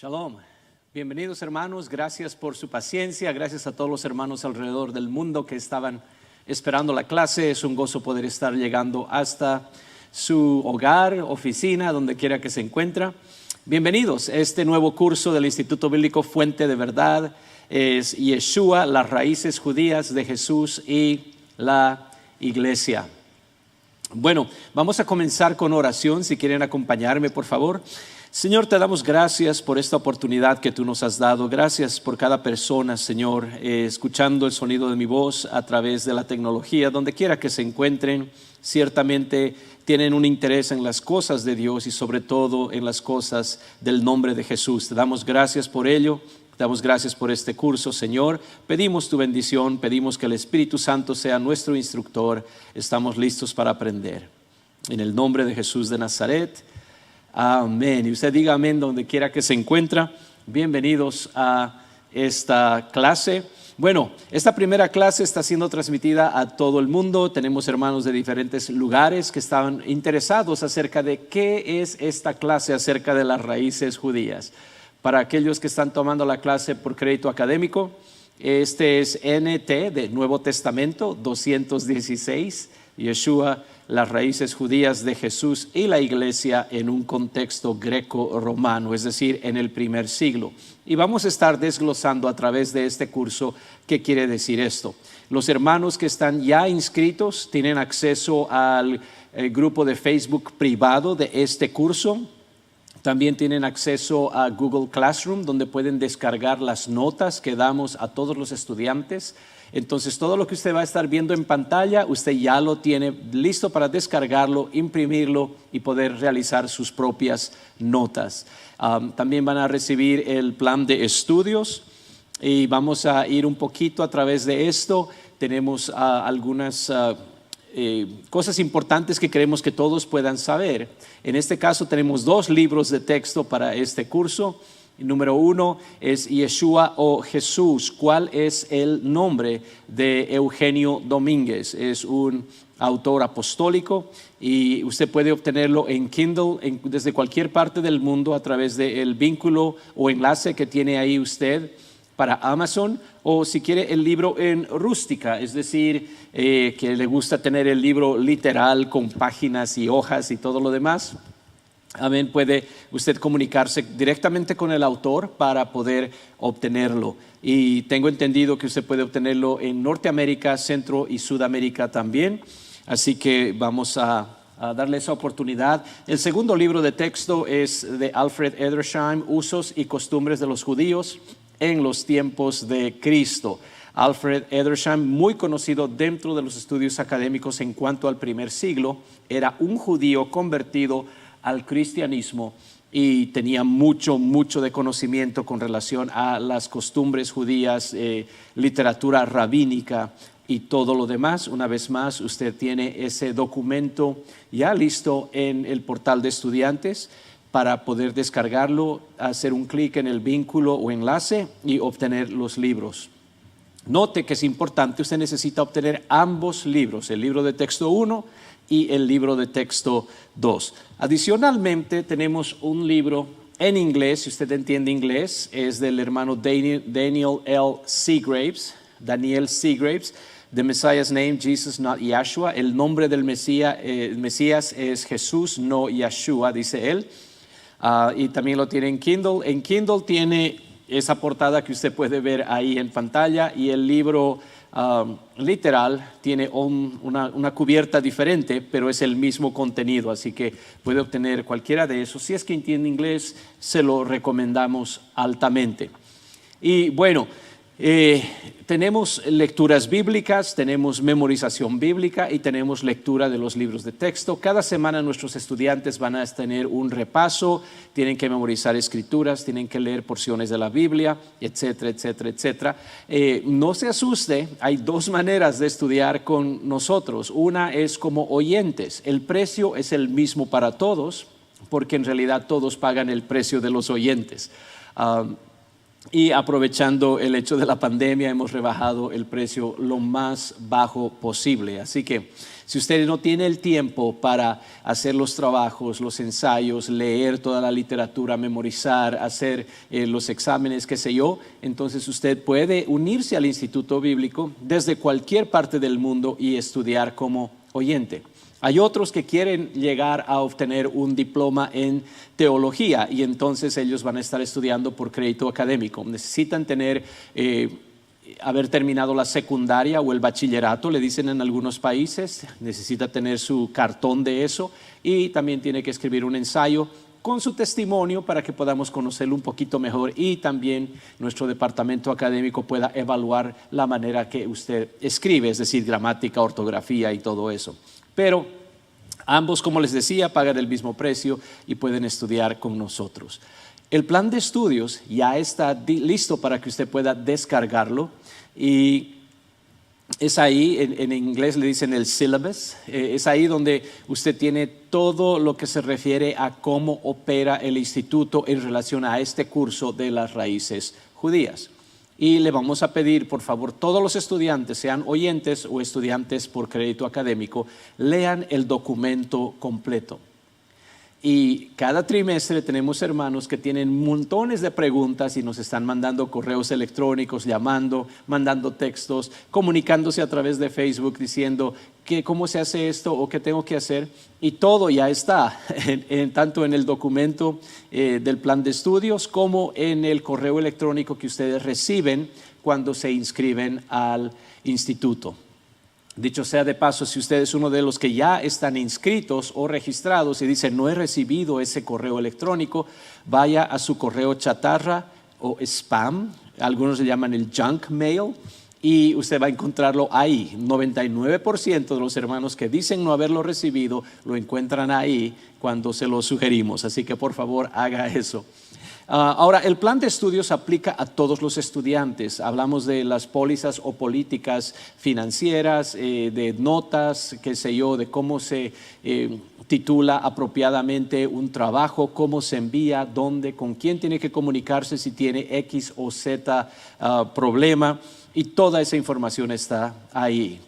Shalom. Bienvenidos hermanos, gracias por su paciencia, gracias a todos los hermanos alrededor del mundo que estaban esperando la clase. Es un gozo poder estar llegando hasta su hogar, oficina, donde quiera que se encuentre. Bienvenidos a este nuevo curso del Instituto Bíblico Fuente de Verdad. Es Yeshua, las raíces judías de Jesús y la iglesia. Bueno, vamos a comenzar con oración. Si quieren acompañarme, por favor. Señor, te damos gracias por esta oportunidad que tú nos has dado. Gracias por cada persona, Señor, escuchando el sonido de mi voz a través de la tecnología, donde quiera que se encuentren. Ciertamente tienen un interés en las cosas de Dios y sobre todo en las cosas del nombre de Jesús. Te damos gracias por ello. Te damos gracias por este curso, Señor. Pedimos tu bendición, pedimos que el Espíritu Santo sea nuestro instructor. Estamos listos para aprender. En el nombre de Jesús de Nazaret. Amén. Y usted diga amén donde quiera que se encuentre. Bienvenidos a esta clase. Bueno, esta primera clase está siendo transmitida a todo el mundo. Tenemos hermanos de diferentes lugares que estaban interesados acerca de qué es esta clase acerca de las raíces judías. Para aquellos que están tomando la clase por crédito académico, este es NT de Nuevo Testamento 216, Yeshua, las raíces judías de Jesús y la iglesia en un contexto greco-romano, es decir, en el primer siglo. Y vamos a estar desglosando a través de este curso qué quiere decir esto. Los hermanos que están ya inscritos tienen acceso al grupo de Facebook privado de este curso. También tienen acceso a Google Classroom, donde pueden descargar las notas que damos a todos los estudiantes. Entonces, todo lo que usted va a estar viendo en pantalla, usted ya lo tiene listo para descargarlo, imprimirlo y poder realizar sus propias notas. También van a recibir el plan de estudios y vamos a ir un poquito a través de esto. Tenemos algunas cosas importantes que queremos que todos puedan saber. En este caso tenemos 2 libros de texto para este curso. El número 1 es Yeshua o Jesús. ¿Cuál es el nombre de Eugenio Domínguez? Es un autor apostólico y usted puede obtenerlo en Kindle desde cualquier parte del mundo a través del vínculo o enlace que tiene ahí usted para Amazon, o si quiere el libro en rústica, es decir, que le gusta tener el libro literal con páginas y hojas y todo lo demás. Amén, puede usted comunicarse directamente con el autor para poder obtenerlo. Y tengo entendido que usted puede obtenerlo en Norteamérica, Centro y Sudamérica también. Así que vamos a darle esa oportunidad. El segundo libro de texto es de Alfred Edersheim, Usos y costumbres de los judíos en los tiempos de Cristo. Alfred Edersheim, muy conocido dentro de los estudios académicos en cuanto al primer siglo, era un judío convertido al cristianismo y tenía mucho de conocimiento con relación a las costumbres judías, literatura rabínica y todo lo demás. Una vez más, usted tiene ese documento ya listo en el portal de estudiantes para poder descargarlo, hacer un clic en el vínculo o enlace y obtener los libros. Note que es importante, usted necesita obtener ambos libros, el libro de texto 1 y el libro de texto 2. Adicionalmente, tenemos un libro en inglés, si usted entiende inglés, es del hermano Daniel L. Seagraves, The Messiah's Name, Jesus, not Yeshua. El nombre del Mesías es Jesús, no Yeshua, dice él. Y también lo tiene en Kindle. En Kindle tiene esa portada que usted puede ver ahí en pantalla, y el libro literal tiene una cubierta diferente, pero es el mismo contenido, así que puede obtener cualquiera de esos. Si es que entiende inglés, se lo recomendamos altamente. Y bueno, tenemos lecturas bíblicas, tenemos memorización bíblica y tenemos lectura de los libros de texto. Cada semana nuestros estudiantes van a tener un repaso, tienen que memorizar escrituras, tienen que leer porciones de la Biblia, etcétera, etcétera, etcétera. No se asuste, hay 2 maneras de estudiar con nosotros. Una es como oyentes. El precio es el mismo para todos, porque en realidad todos pagan el precio de los oyentes. Y aprovechando el hecho de la pandemia, hemos rebajado el precio lo más bajo posible. Así que si usted no tiene el tiempo para hacer los trabajos, los ensayos, leer toda la literatura, memorizar, hacer los exámenes, qué sé yo, entonces usted puede unirse al Instituto Bíblico desde cualquier parte del mundo y estudiar como oyente. Hay otros que quieren llegar a obtener un diploma en teología y entonces ellos van a estar estudiando por crédito académico. Necesitan haber terminado la secundaria o el bachillerato, le dicen en algunos países. Necesita tener su cartón de eso y también tiene que escribir un ensayo con su testimonio para que podamos conocerlo un poquito mejor y también nuestro departamento académico pueda evaluar la manera que usted escribe, es decir, gramática, ortografía y todo eso. Pero ambos, como les decía, pagan el mismo precio y pueden estudiar con nosotros. El plan de estudios ya está listo para que usted pueda descargarlo y es ahí, en inglés le dicen el syllabus, es ahí donde usted tiene todo lo que se refiere a cómo opera el instituto en relación a este curso de las raíces judías. Y le vamos a pedir, por favor, todos los estudiantes, sean oyentes o estudiantes por crédito académico, lean el documento completo. Y cada trimestre tenemos hermanos que tienen montones de preguntas y nos están mandando correos electrónicos, llamando, mandando textos, comunicándose a través de Facebook diciendo cómo se hace esto o qué tengo que hacer. Y todo ya está, tanto en el documento del plan de estudios como en el correo electrónico que ustedes reciben cuando se inscriben al instituto. Dicho sea de paso, si usted es uno de los que ya están inscritos o registrados y dice no he recibido ese correo electrónico, vaya a su correo chatarra o spam, algunos le llaman el junk mail, y usted va a encontrarlo ahí. 99% de los hermanos que dicen no haberlo recibido lo encuentran ahí cuando se lo sugerimos, así que por favor haga eso. Ahora, el plan de estudios aplica a todos los estudiantes. Hablamos de las pólizas o políticas financieras, de notas, qué sé yo, de cómo se titula apropiadamente un trabajo, cómo se envía, dónde, con quién tiene que comunicarse si tiene X o Z problema. Y toda esa información está ahí.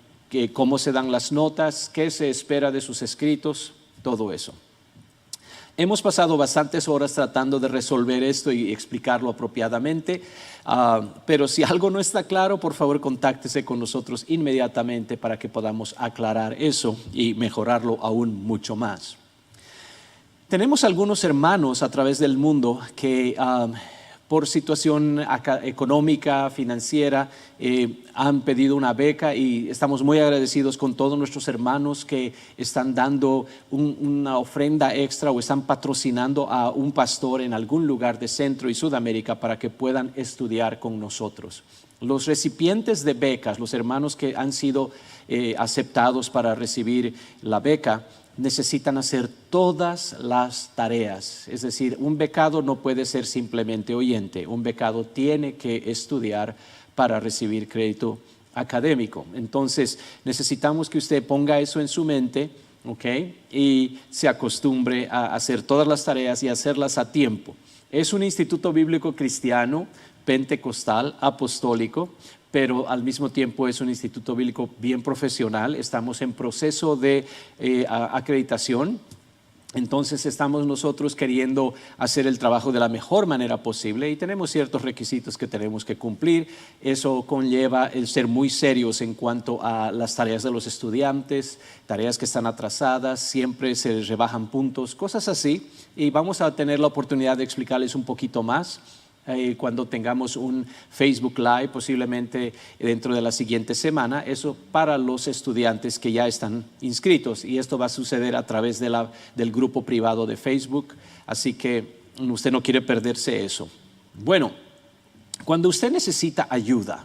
Cómo se dan las notas, qué se espera de sus escritos, todo eso. Hemos pasado bastantes horas tratando de resolver esto y explicarlo apropiadamente, pero si algo no está claro, por favor contáctese con nosotros inmediatamente para que podamos aclarar eso y mejorarlo aún mucho más. Tenemos algunos hermanos a través del mundo que por situación económica, financiera, han pedido una beca y estamos muy agradecidos con todos nuestros hermanos que están dando una ofrenda extra o están patrocinando a un pastor en algún lugar de Centro y Sudamérica para que puedan estudiar con nosotros. Los recipientes de becas, los hermanos que han sido aceptados para recibir la beca, necesitan hacer todas las tareas. Es decir, un becado no puede ser simplemente oyente, un becado tiene que estudiar para recibir crédito académico. Entonces necesitamos que usted ponga eso en su mente, ¿okay? Y se acostumbre a hacer todas las tareas y hacerlas a tiempo. Es un instituto bíblico cristiano, pentecostal, apostólico, pero al mismo tiempo es un instituto bíblico bien profesional. Estamos en proceso de acreditación. Entonces estamos nosotros queriendo hacer el trabajo de la mejor manera posible y tenemos ciertos requisitos que tenemos que cumplir. Eso conlleva el ser muy serios en cuanto a las tareas de los estudiantes, tareas que están atrasadas, siempre se rebajan puntos, cosas así. Y vamos a tener la oportunidad de explicarles un poquito más cuando tengamos un Facebook Live, posiblemente dentro de la siguiente semana, eso para los estudiantes que ya están inscritos, y esto va a suceder a través del grupo privado de Facebook, así que usted no quiere perderse eso. Bueno, cuando usted necesita ayuda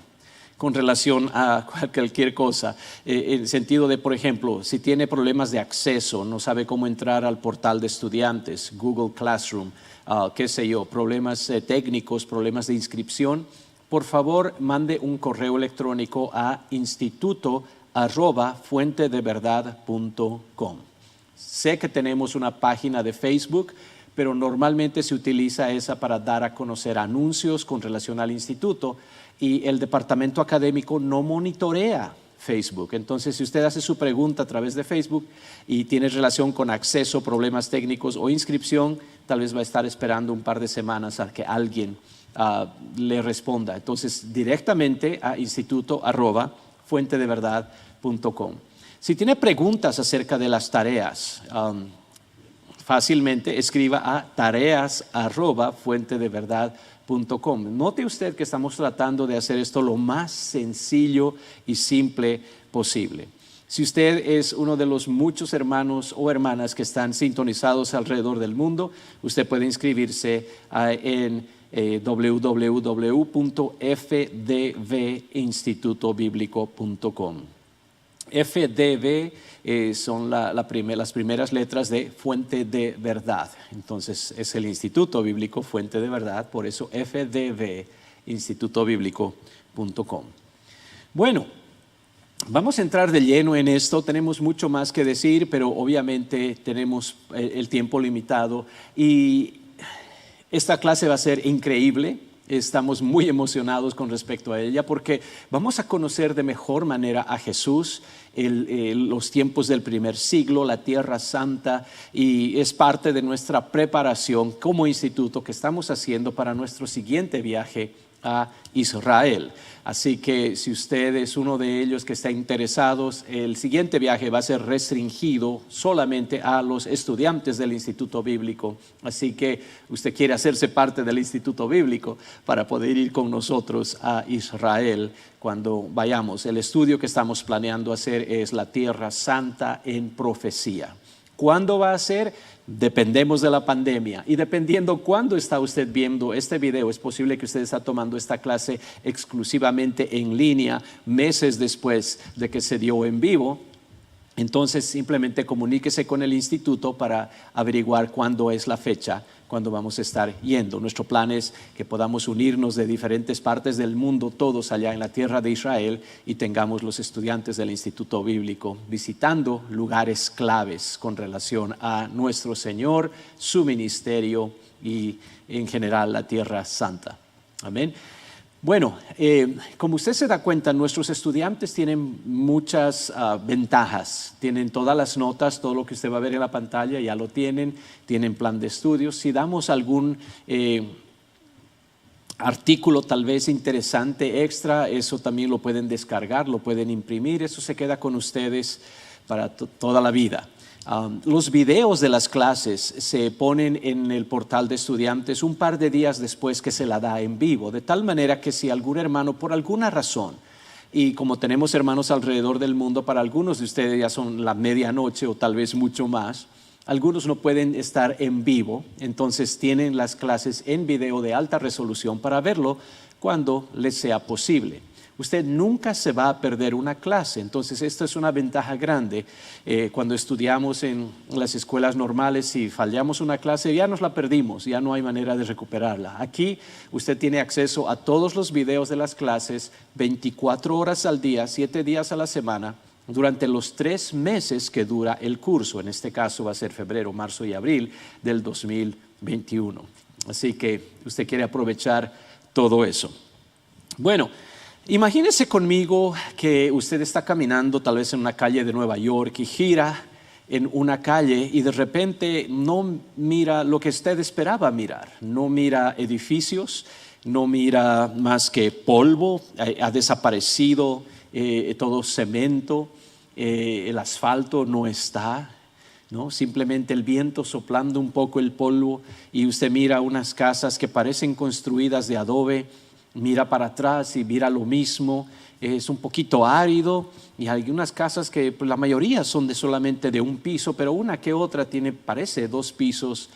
con relación a cualquier cosa, en el sentido de, por ejemplo, si tiene problemas de acceso, no sabe cómo entrar al portal de estudiantes, Google Classroom, qué sé yo, problemas técnicos, problemas de inscripción, por favor mande un correo electrónico a instituto@fuentedeverdad.com. Sé que tenemos una página de Facebook, pero normalmente se utiliza esa para dar a conocer anuncios con relación al instituto, y el departamento académico no monitorea Facebook. Entonces, si usted hace su pregunta a través de Facebook y tiene relación con acceso, problemas técnicos o inscripción, tal vez va a estar esperando un par de semanas a que alguien le responda. Entonces, directamente a instituto@fuentedeverdad.com. Si tiene preguntas acerca de las tareas, fácilmente escriba a tareas@fuentedeverdad.com. Note usted que estamos tratando de hacer esto lo más sencillo y simple posible. Si usted es uno de los muchos hermanos o hermanas que están sintonizados alrededor del mundo, usted puede inscribirse en www.fdvinstitutobiblico.com. FDV son las primeras letras de Fuente de Verdad. Entonces es el Instituto Bíblico Fuente de Verdad, por eso fdvinstitutobiblico.com. Bueno, vamos a entrar de lleno en esto. Tenemos mucho más que decir, pero obviamente tenemos el tiempo limitado y esta clase va a ser increíble. Estamos muy emocionados con respecto a ella porque vamos a conocer de mejor manera a Jesús, los tiempos del primer siglo, la Tierra Santa, y es parte de nuestra preparación como instituto que estamos haciendo para nuestro siguiente viaje a Israel. Así que si usted es uno de ellos que está interesados, el siguiente viaje va a ser restringido solamente a los estudiantes del Instituto Bíblico. Así que usted quiere hacerse parte del Instituto Bíblico para poder ir con nosotros a Israel cuando vayamos. El estudio que estamos planeando hacer es la Tierra Santa en profecía. ¿Cuándo va a ser? Dependemos de la pandemia, y dependiendo cuándo está usted viendo este video, es posible que usted está tomando esta clase exclusivamente en línea meses después de que se dio en vivo. Entonces simplemente comuníquese con el instituto para averiguar cuándo es la fecha, cuándo vamos a estar yendo. Nuestro plan es que podamos unirnos de diferentes partes del mundo, todos allá en la tierra de Israel, y tengamos los estudiantes del Instituto Bíblico visitando lugares claves con relación a nuestro Señor, su ministerio y en general la Tierra Santa. Amén. Bueno, como usted se da cuenta, nuestros estudiantes tienen muchas ventajas. Tienen todas las notas, todo lo que usted va a ver en la pantalla ya lo tienen plan de estudios. Si damos algún artículo tal vez interesante extra, eso también lo pueden descargar, lo pueden imprimir, eso se queda con ustedes para toda la vida. Los videos de las clases se ponen en el portal de estudiantes un par de días después que se la da en vivo, de tal manera que si algún hermano por alguna razón, y como tenemos hermanos alrededor del mundo, para algunos de ustedes ya son la medianoche o tal vez mucho más, algunos no pueden estar en vivo, entonces tienen las clases en video de alta resolución para verlo cuando les sea posible. Usted nunca se va a perder una clase, entonces esta es una ventaja grande. Cuando estudiamos en las escuelas normales, si fallamos una clase ya nos la perdimos, ya no hay manera de recuperarla. Aquí usted tiene acceso a todos los videos de las clases 24 horas al día, 7 días a la semana, durante los 3 meses que dura el curso. En este caso va a ser febrero, marzo y abril del 2021. Así que usted quiere aprovechar todo eso. Bueno, imagínese conmigo que usted está caminando tal vez en una calle de Nueva York y gira en una calle y de repente no mira lo que usted esperaba mirar. No mira edificios, no mira más que polvo, ha desaparecido todo cemento, el asfalto no está, ¿no? Simplemente el viento soplando un poco el polvo, y usted mira unas casas que parecen construidas de adobe. Mira para atrás y mira lo mismo, es un poquito árido, y hay unas casas que pues, la mayoría son solamente de un piso, pero una que otra parece 2 pisos,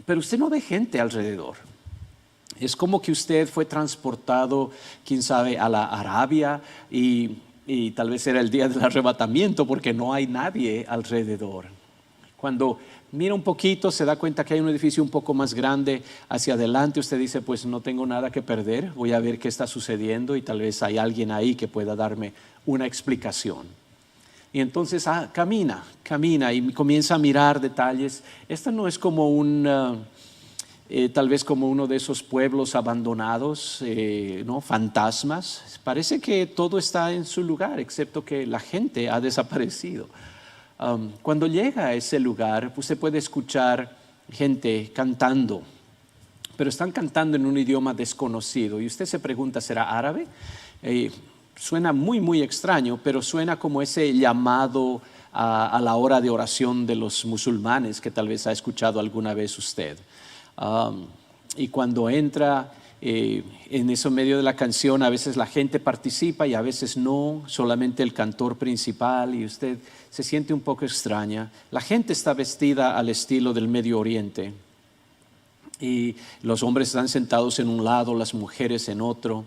pero usted no ve gente alrededor. Es como que usted fue transportado, quién sabe, a la Arabia y tal vez era el día del arrebatamiento porque no hay nadie alrededor. Cuando mira un poquito, se da cuenta que hay un edificio un poco más grande hacia adelante. Usted dice, pues no tengo nada que perder, voy a ver qué está sucediendo y tal vez hay alguien ahí que pueda darme una explicación. Y entonces camina y comienza a mirar detalles. Esta no es como tal vez como uno de esos pueblos abandonados, ¿no? Fantasmas. Parece que todo está en su lugar, excepto que la gente ha desaparecido. Cuando llega a ese lugar, usted puede escuchar gente cantando, pero están cantando en un idioma desconocido. Y usted se pregunta, ¿será árabe? Suena muy, muy extraño, pero suena como ese llamado a la hora de oración de los musulmanes que tal vez ha escuchado alguna vez usted. Y cuando entra en ese medio de la canción, a veces la gente participa y a veces no, solamente el cantor principal, y usted se siente un poco extraña. La gente está vestida al estilo del Medio Oriente y los hombres están sentados en un lado, las mujeres en otro,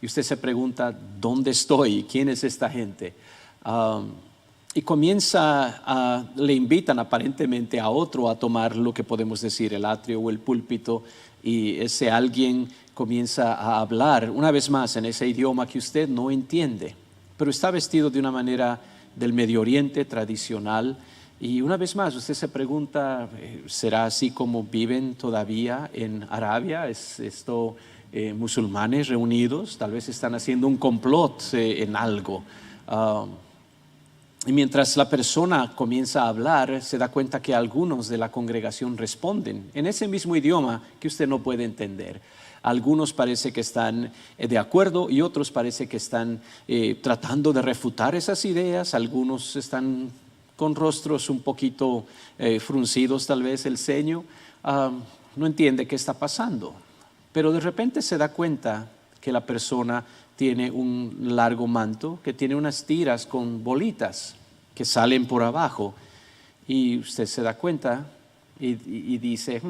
y usted se pregunta, ¿dónde estoy? ¿Quién es esta gente? Y le invitan aparentemente a otro a tomar lo que podemos decir el atrio o el púlpito, y ese alguien comienza a hablar una vez más en ese idioma que usted no entiende, pero está vestido de una manera del Medio Oriente tradicional. Y una vez más usted se pregunta, ¿será así como viven todavía en Arabia? ¿Es esto musulmanes reunidos? Tal vez están haciendo un complot en algo. Y mientras la persona comienza a hablar, se da cuenta que algunos de la congregación responden en ese mismo idioma que usted no puede entender. Algunos parece que están de acuerdo y otros parece que están tratando de refutar esas ideas. Algunos están con rostros un poquito fruncidos, tal vez el ceño. No entiende qué está pasando. Pero de repente se da cuenta que la persona tiene un largo manto, que tiene unas tiras con bolitas que salen por abajo, y usted se da cuenta y dice,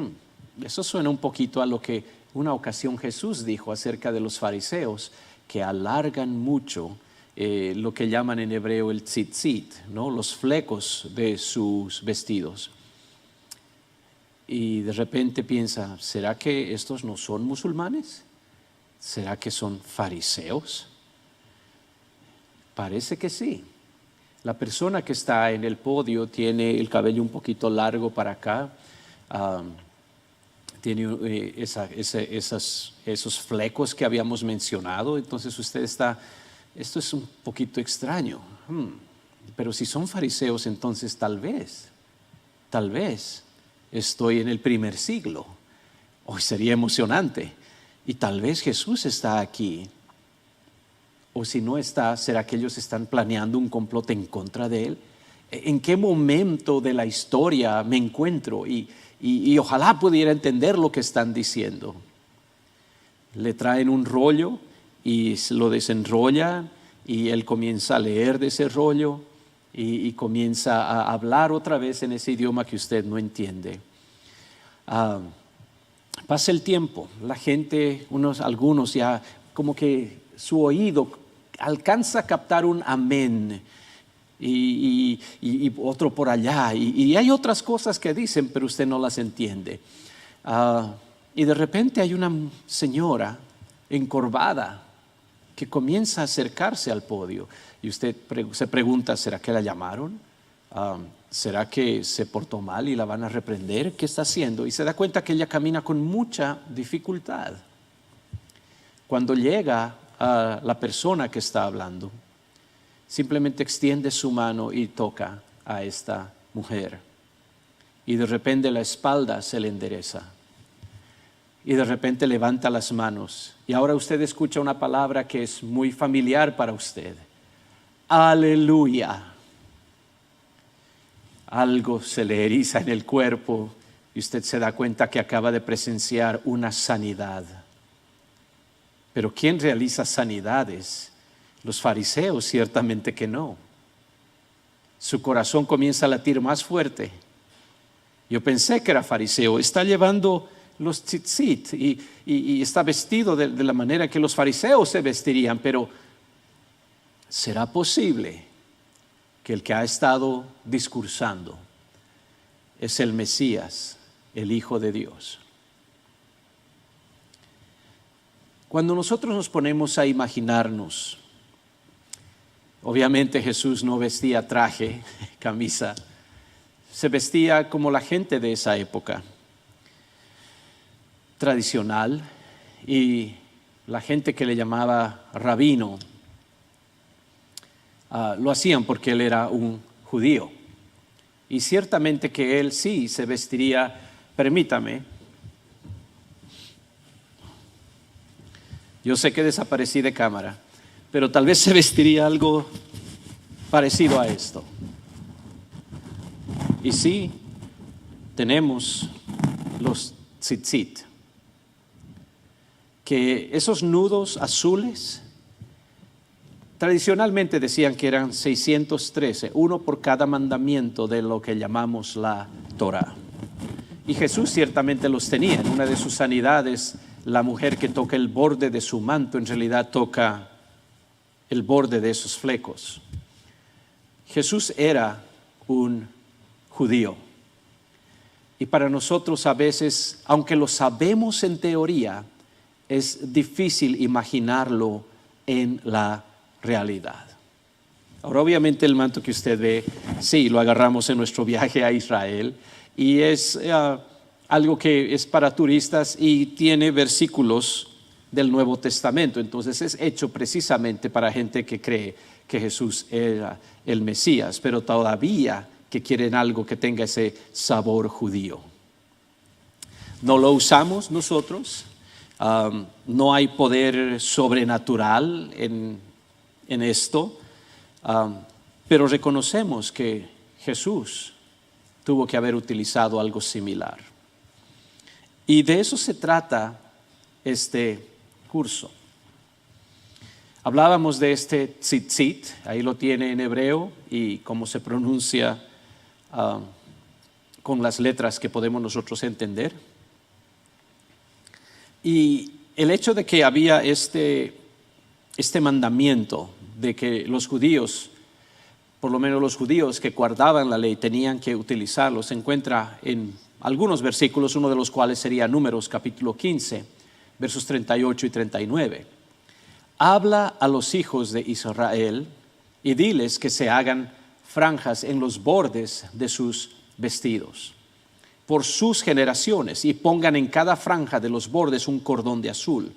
eso suena un poquito a lo que una ocasión Jesús dijo acerca de los fariseos, que alargan mucho lo que llaman en hebreo el tzitzit, ¿no? Los flecos de sus vestidos. Y de repente piensa, ¿será que estos no son musulmanes? ¿Será que son fariseos? Parece que sí. La persona que está en el podio tiene el cabello un poquito largo para acá, tiene esos flecos que habíamos mencionado. Entonces usted esto es un poquito extraño. Pero si son fariseos, entonces tal vez estoy en el primer siglo. Hoy sería emocionante. Y tal vez Jesús está aquí. O si no está, ¿será que ellos están planeando un complot en contra de él? ¿En qué momento de la historia me encuentro? Y ojalá pudiera entender lo que están diciendo. Le traen un rollo y lo desenrollan, y él comienza a leer de ese rollo y comienza a hablar otra vez en ese idioma que usted no entiende. Pasa el tiempo, la gente, algunos ya como que su oído alcanza a captar un amén y otro por allá, y hay otras cosas que dicen, pero usted no las entiende. Y de repente hay una señora encorvada que comienza a acercarse al podio, y usted se pregunta, ¿será que la llamaron? ¿Será que se portó mal y la van a reprender? ¿Qué está haciendo? Y se da cuenta que ella camina con mucha dificultad. Cuando llega a la persona que está hablando, simplemente extiende su mano y toca a esta mujer. Y de repente la espalda se le endereza. Y de repente levanta las manos. Y ahora usted escucha una palabra que es muy familiar para usted. Aleluya. Algo se le eriza en el cuerpo y usted se da cuenta que acaba de presenciar una sanidad. Pero ¿quién realiza sanidades? Los fariseos, ciertamente que no. Su corazón comienza a latir más fuerte. Yo pensé que era fariseo, está llevando los tzitzit y está vestido de la manera que los fariseos se vestirían, pero ¿será posible que el que ha estado discursando es el Mesías, el Hijo de Dios? Cuando nosotros nos ponemos a imaginarnos Obviamente Jesús no vestía traje, camisa. Se vestía como la gente de esa época, tradicional, y la gente que le llamaba rabino, lo hacían porque él era un judío. Y ciertamente que él sí se vestiría, permítame, yo sé que desaparecí de cámara, pero tal vez se vestiría algo parecido a esto. Y sí, tenemos los tzitzit, que esos nudos azules, tradicionalmente decían que eran 613, uno por cada mandamiento de lo que llamamos la Torah. Y Jesús ciertamente los tenía. En una de sus sanidades, la mujer que toca el borde de su manto en realidad toca el borde de esos flecos. Jesús era un judío. Y para nosotros a veces, aunque lo sabemos en teoría, es difícil imaginarlo en la realidad. Ahora, obviamente el manto que usted ve, sí, lo agarramos en nuestro viaje a Israel y es algo que es para turistas y tiene versículos del Nuevo Testamento. Entonces es hecho precisamente para gente que cree que Jesús era el Mesías, pero todavía que quieren algo que tenga ese sabor judío. No lo usamos nosotros, no hay poder sobrenatural en esto, pero reconocemos que Jesús tuvo que haber utilizado algo similar. Y de eso se trata este curso. Hablábamos de este tzitzit, ahí lo tiene en hebreo y cómo se pronuncia con las letras que podemos nosotros entender. Y el hecho de que había este mandamiento de que los judíos, por lo menos los judíos que guardaban la ley, tenían que utilizarlo, se encuentra en algunos versículos, uno de los cuales sería Números capítulo 15, versos 38 y 39. Habla a los hijos de Israel y diles que se hagan franjas en los bordes de sus vestidos por sus generaciones, y pongan en cada franja de los bordes un cordón de azul,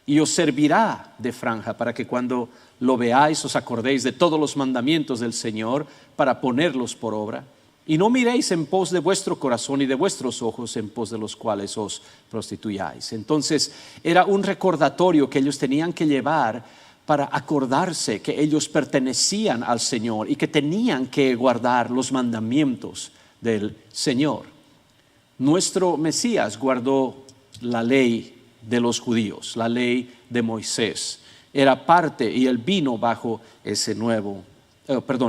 y os servirá de franja para que cuando lo veáis os acordéis de todos los mandamientos del Señor para ponerlos por obra, y no miréis en pos de vuestro corazón y de vuestros ojos en pos de los cuales os prostituyáis. Entonces era un recordatorio que ellos tenían que llevar para acordarse que ellos pertenecían al Señor y que tenían que guardar los mandamientos del Señor. Nuestro Mesías guardó la ley de los judíos, la ley de Moisés. Era parte y él vino bajo ese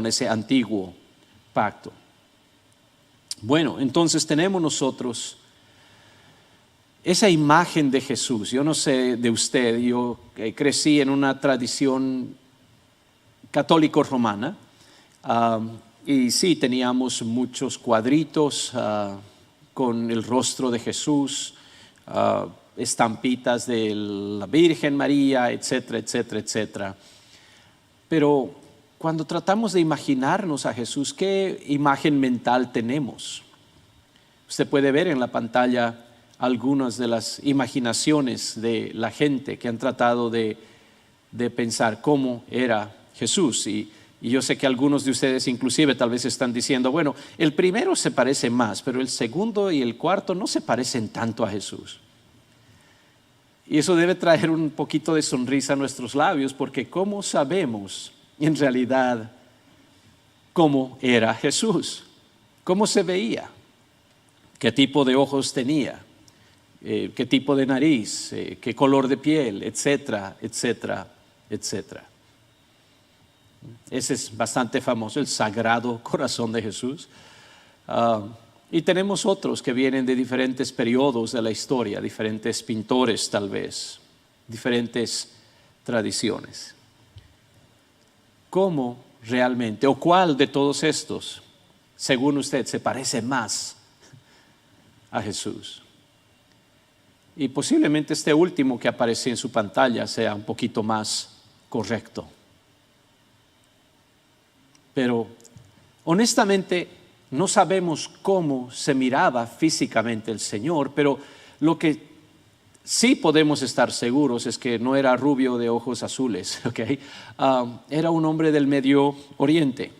ese antiguo pacto. Bueno, entonces tenemos nosotros esa imagen de Jesús. Yo no sé de usted, yo crecí en una tradición católico-romana y sí, teníamos muchos cuadritos con el rostro de Jesús, estampitas de la Virgen María, etcétera, etcétera, etcétera. Pero cuando tratamos de imaginarnos a Jesús, ¿qué imagen mental tenemos? Usted puede ver en la pantalla algunas de las imaginaciones de la gente que han tratado de pensar cómo era Jesús. Y yo sé que algunos de ustedes inclusive tal vez están diciendo, bueno, el primero se parece más, pero el segundo y el cuarto no se parecen tanto a Jesús. Y eso debe traer un poquito de sonrisa a nuestros labios, porque ¿cómo sabemos en realidad cómo era Jesús? ¿Cómo se veía? ¿Qué tipo de ojos tenía? ¿Qué tipo de nariz? ¿Qué color de piel? Etcétera, etcétera, etcétera. Ese es bastante famoso, el Sagrado Corazón de Jesús. Y tenemos otros que vienen de diferentes periodos de la historia, diferentes pintores tal vez, diferentes tradiciones. ¿Cómo realmente, o cuál de todos estos, según usted, se parece más a Jesús? Y posiblemente este último que aparece en su pantalla sea un poquito más correcto. Pero honestamente no sabemos cómo se miraba físicamente el Señor, pero lo que sí podemos estar seguros es que no era rubio de ojos azules, ¿okay? Era un hombre del Medio Oriente.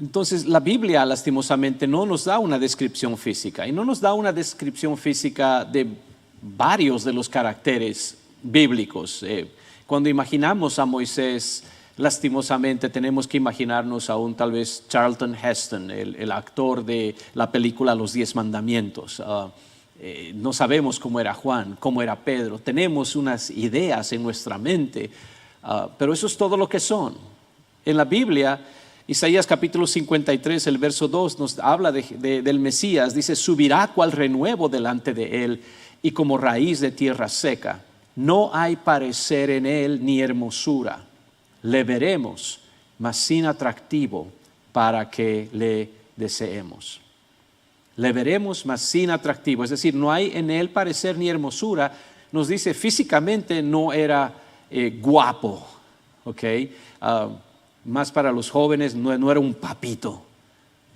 Entonces la Biblia lastimosamente no nos da una descripción física, y no nos da una descripción física de varios de los caracteres bíblicos. Cuando imaginamos a Moisés, lastimosamente tenemos que imaginarnos a un tal vez Charlton Heston, el actor de la película Los 10 Mandamientos. No sabemos cómo era Juan, cómo era Pedro. Tenemos unas ideas en nuestra mente, pero eso es todo lo que son. En la Biblia, Isaías capítulo 53, el verso 2 nos habla del Mesías. Dice: subirá cual renuevo delante de él, y como raíz de tierra seca. No hay parecer en él ni hermosura. Le veremos, mas sin atractivo para que le deseemos. Le veremos, mas sin atractivo. Es decir, no hay en él parecer ni hermosura. Nos dice físicamente no era guapo, ¿ok? Más para los jóvenes, no era un papito,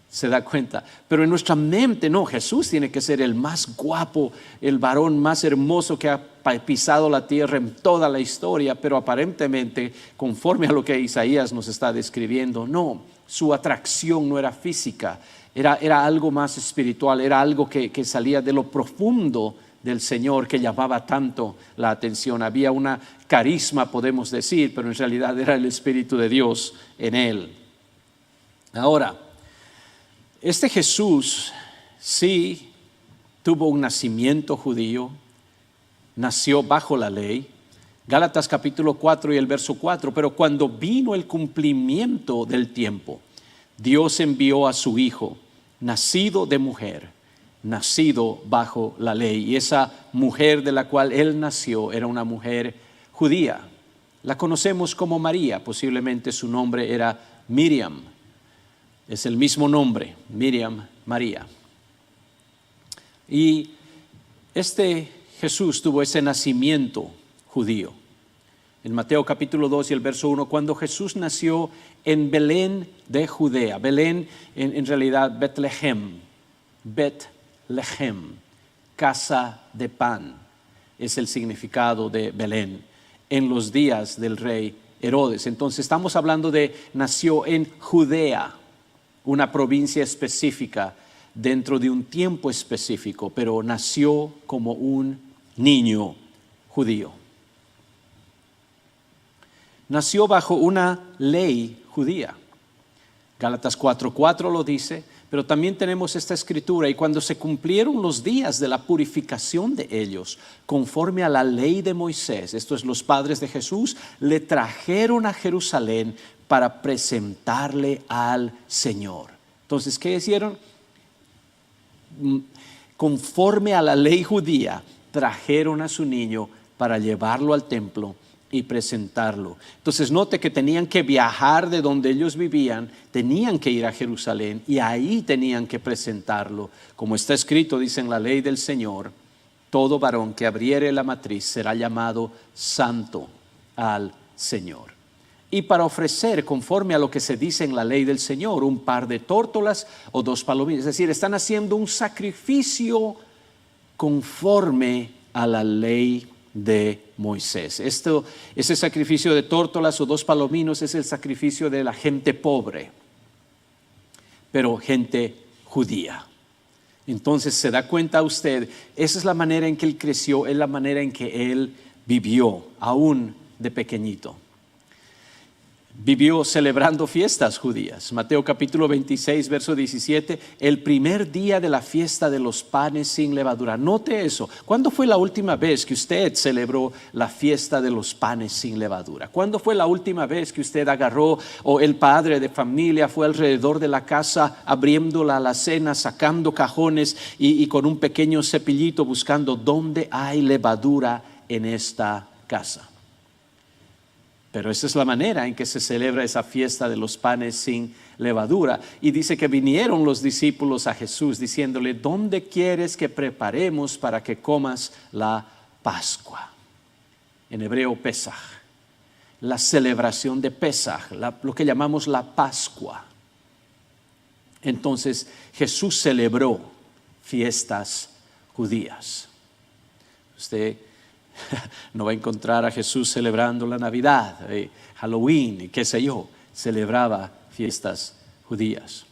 se da cuenta. Pero en nuestra mente, no, Jesús tiene que ser el más guapo, el varón más hermoso que ha pisado la tierra en toda la historia. Pero aparentemente, conforme a lo que Isaías nos está describiendo, no, su atracción no era física, era algo más espiritual, era algo que salía de lo profundo del Señor, que llamaba tanto la atención. Había una carisma, podemos decir, pero en realidad era el Espíritu de Dios en él. Ahora, este Jesús sí tuvo un nacimiento judío, nació bajo la ley, Gálatas capítulo 4 y el verso 4, pero cuando vino el cumplimiento del tiempo, Dios envió a su Hijo, nacido de mujer, nacido bajo la ley. Y esa mujer de la cual él nació era una mujer judía. La conocemos como María, posiblemente su nombre era Miriam. Es el mismo nombre, Miriam, María. Y este Jesús tuvo ese nacimiento judío. En Mateo capítulo 2 y el verso 1, cuando Jesús nació en Belén de Judea. Belén en realidad Betlehem, casa de pan, es el significado de Belén, en los días del rey Herodes. Entonces estamos hablando de nació en Judea, una provincia específica dentro de un tiempo específico, pero nació como un niño judío. Nació bajo una ley judía. Gálatas 4:4 lo dice, pero también tenemos esta escritura: y cuando se cumplieron los días de la purificación de ellos, conforme a la ley de Moisés, esto es, los padres de Jesús, le trajeron a Jerusalén para presentarle al Señor. Entonces, ¿qué hicieron? Conforme a la ley judía, trajeron a su niño para llevarlo al templo y presentarlo. Entonces note que tenían que viajar de donde ellos vivían, tenían que ir a Jerusalén y ahí tenían que presentarlo. Como está escrito, dice en la ley del Señor: todo varón que abriere la matriz será llamado santo al Señor. Y para ofrecer, conforme a lo que se dice en la ley del Señor, un par de tórtolas o 2 palomitas. Es decir, están haciendo un sacrificio conforme a la ley de Moisés. Ese sacrificio de tórtolas o 2 palominos es el sacrificio de la gente pobre, pero gente judía. Entonces se da cuenta usted, esa es la manera en que él creció, es la manera en que él vivió, aún de pequeñito. Vivió celebrando fiestas judías. Mateo capítulo 26, verso 17, el primer día de la fiesta de los panes sin levadura. Note eso. ¿Cuándo fue la última vez que usted celebró la fiesta de los panes sin levadura? ¿Cuándo fue la última vez que usted agarró, o el padre de familia fue alrededor de la casa abriendo la alacena, sacando cajones y con un pequeño cepillito buscando dónde hay levadura en esta casa? Pero esa es la manera en que se celebra esa fiesta de los panes sin levadura. Y dice que vinieron los discípulos a Jesús diciéndole: ¿dónde quieres que preparemos para que comas la Pascua? En hebreo, Pesaj. la celebración de Pesaj, lo que llamamos la Pascua. Entonces Jesús celebró fiestas judías. Usted no va a encontrar a Jesús celebrando la Navidad, Halloween, qué sé yo. Celebraba fiestas judías.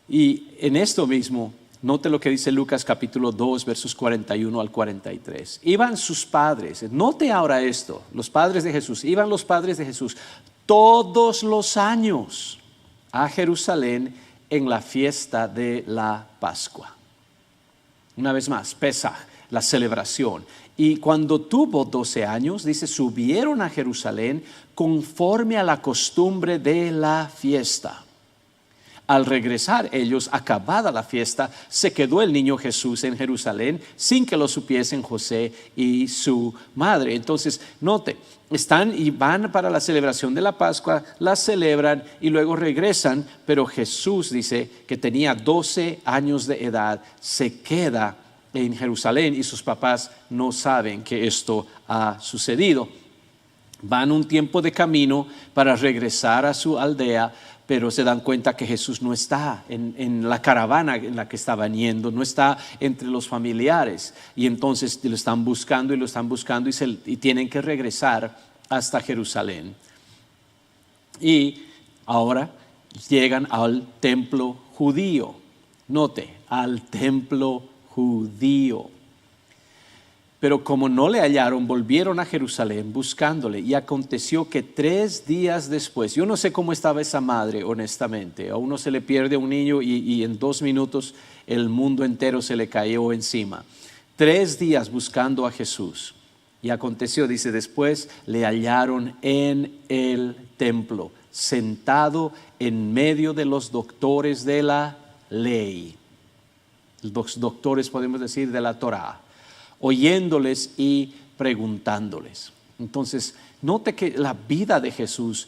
Y en esto mismo, note lo que dice Lucas capítulo 2, versos 41 al 43. Iban sus padres, note ahora esto, los padres de Jesús, iban los padres de Jesús todos los años a Jerusalén en la fiesta de la Pascua. Una vez más, Pesaj, la celebración. Y cuando tuvo 12 años, dice, subieron a Jerusalén conforme a la costumbre de la fiesta. Al regresar ellos, acabada la fiesta, se quedó el niño Jesús en Jerusalén sin que lo supiesen José y su madre. Entonces, note, están y van para la celebración de la Pascua, la celebran y luego regresan, pero Jesús dice que tenía 12 años de edad, se queda en Jerusalén y sus papás no saben que esto ha sucedido. Van un tiempo de camino para regresar a su aldea, pero se dan cuenta que Jesús no está en la caravana en la que estaban yendo, no está entre los familiares, y entonces lo están buscando y tienen que regresar hasta Jerusalén. Y ahora llegan al templo judío. Note, al templo judío. Pero como no le hallaron, volvieron a Jerusalén buscándole. Y aconteció que 3 días después, yo no sé cómo estaba esa madre, honestamente. A uno se le pierde un niño y en 2 minutos el mundo entero se le cayó encima. 3 días buscando a Jesús. Y aconteció, dice, después le hallaron en el templo, sentado en medio de los doctores de la ley. Los doctores, podemos decir, de la Torá, oyéndoles y preguntándoles. Entonces, note que la vida de Jesús,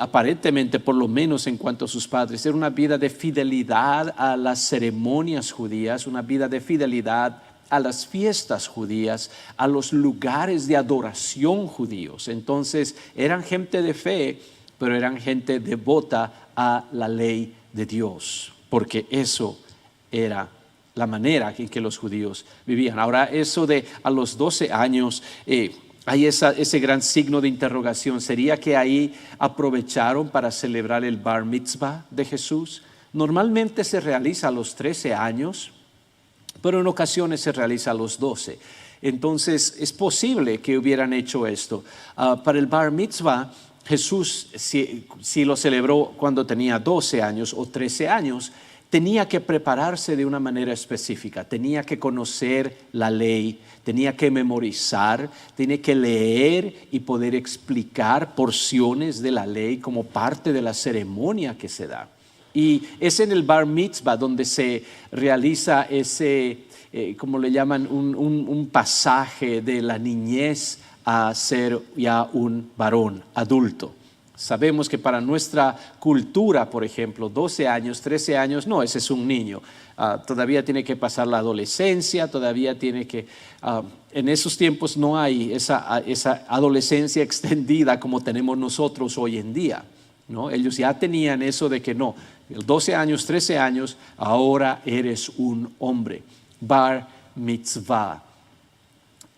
aparentemente, por lo menos en cuanto a sus padres, era una vida de fidelidad a las ceremonias judías, una vida de fidelidad a las fiestas judías, a los lugares de adoración judíos. Entonces, eran gente de fe, pero eran gente devota a la ley de Dios, porque eso era la manera en que los judíos vivían. Ahora, eso de a los 12 años, hay ese gran signo de interrogación. ¿Sería que ahí aprovecharon para celebrar el bar mitzvah de Jesús? Normalmente se realiza a los 13 años, pero en ocasiones se realiza a los 12. Entonces, es posible que hubieran hecho esto. Para el bar mitzvah, Jesús, si lo celebró cuando tenía 12 años o 13 años, tenía que prepararse de una manera específica, tenía que conocer la ley, tenía que memorizar, tenía que leer y poder explicar porciones de la ley como parte de la ceremonia que se da. Y es en el bar mitzvah donde se realiza ese, como le llaman, un pasaje de la niñez a ser ya un varón adulto. Sabemos que para nuestra cultura, por ejemplo, 12 años, 13 años, no, ese es un niño. Todavía tiene que pasar la adolescencia, todavía tiene que... en esos tiempos no hay esa adolescencia extendida como tenemos nosotros hoy en día, ¿no? Ellos ya tenían eso de que no, 12 años, 13 años, ahora eres un hombre. Bar mitzvah,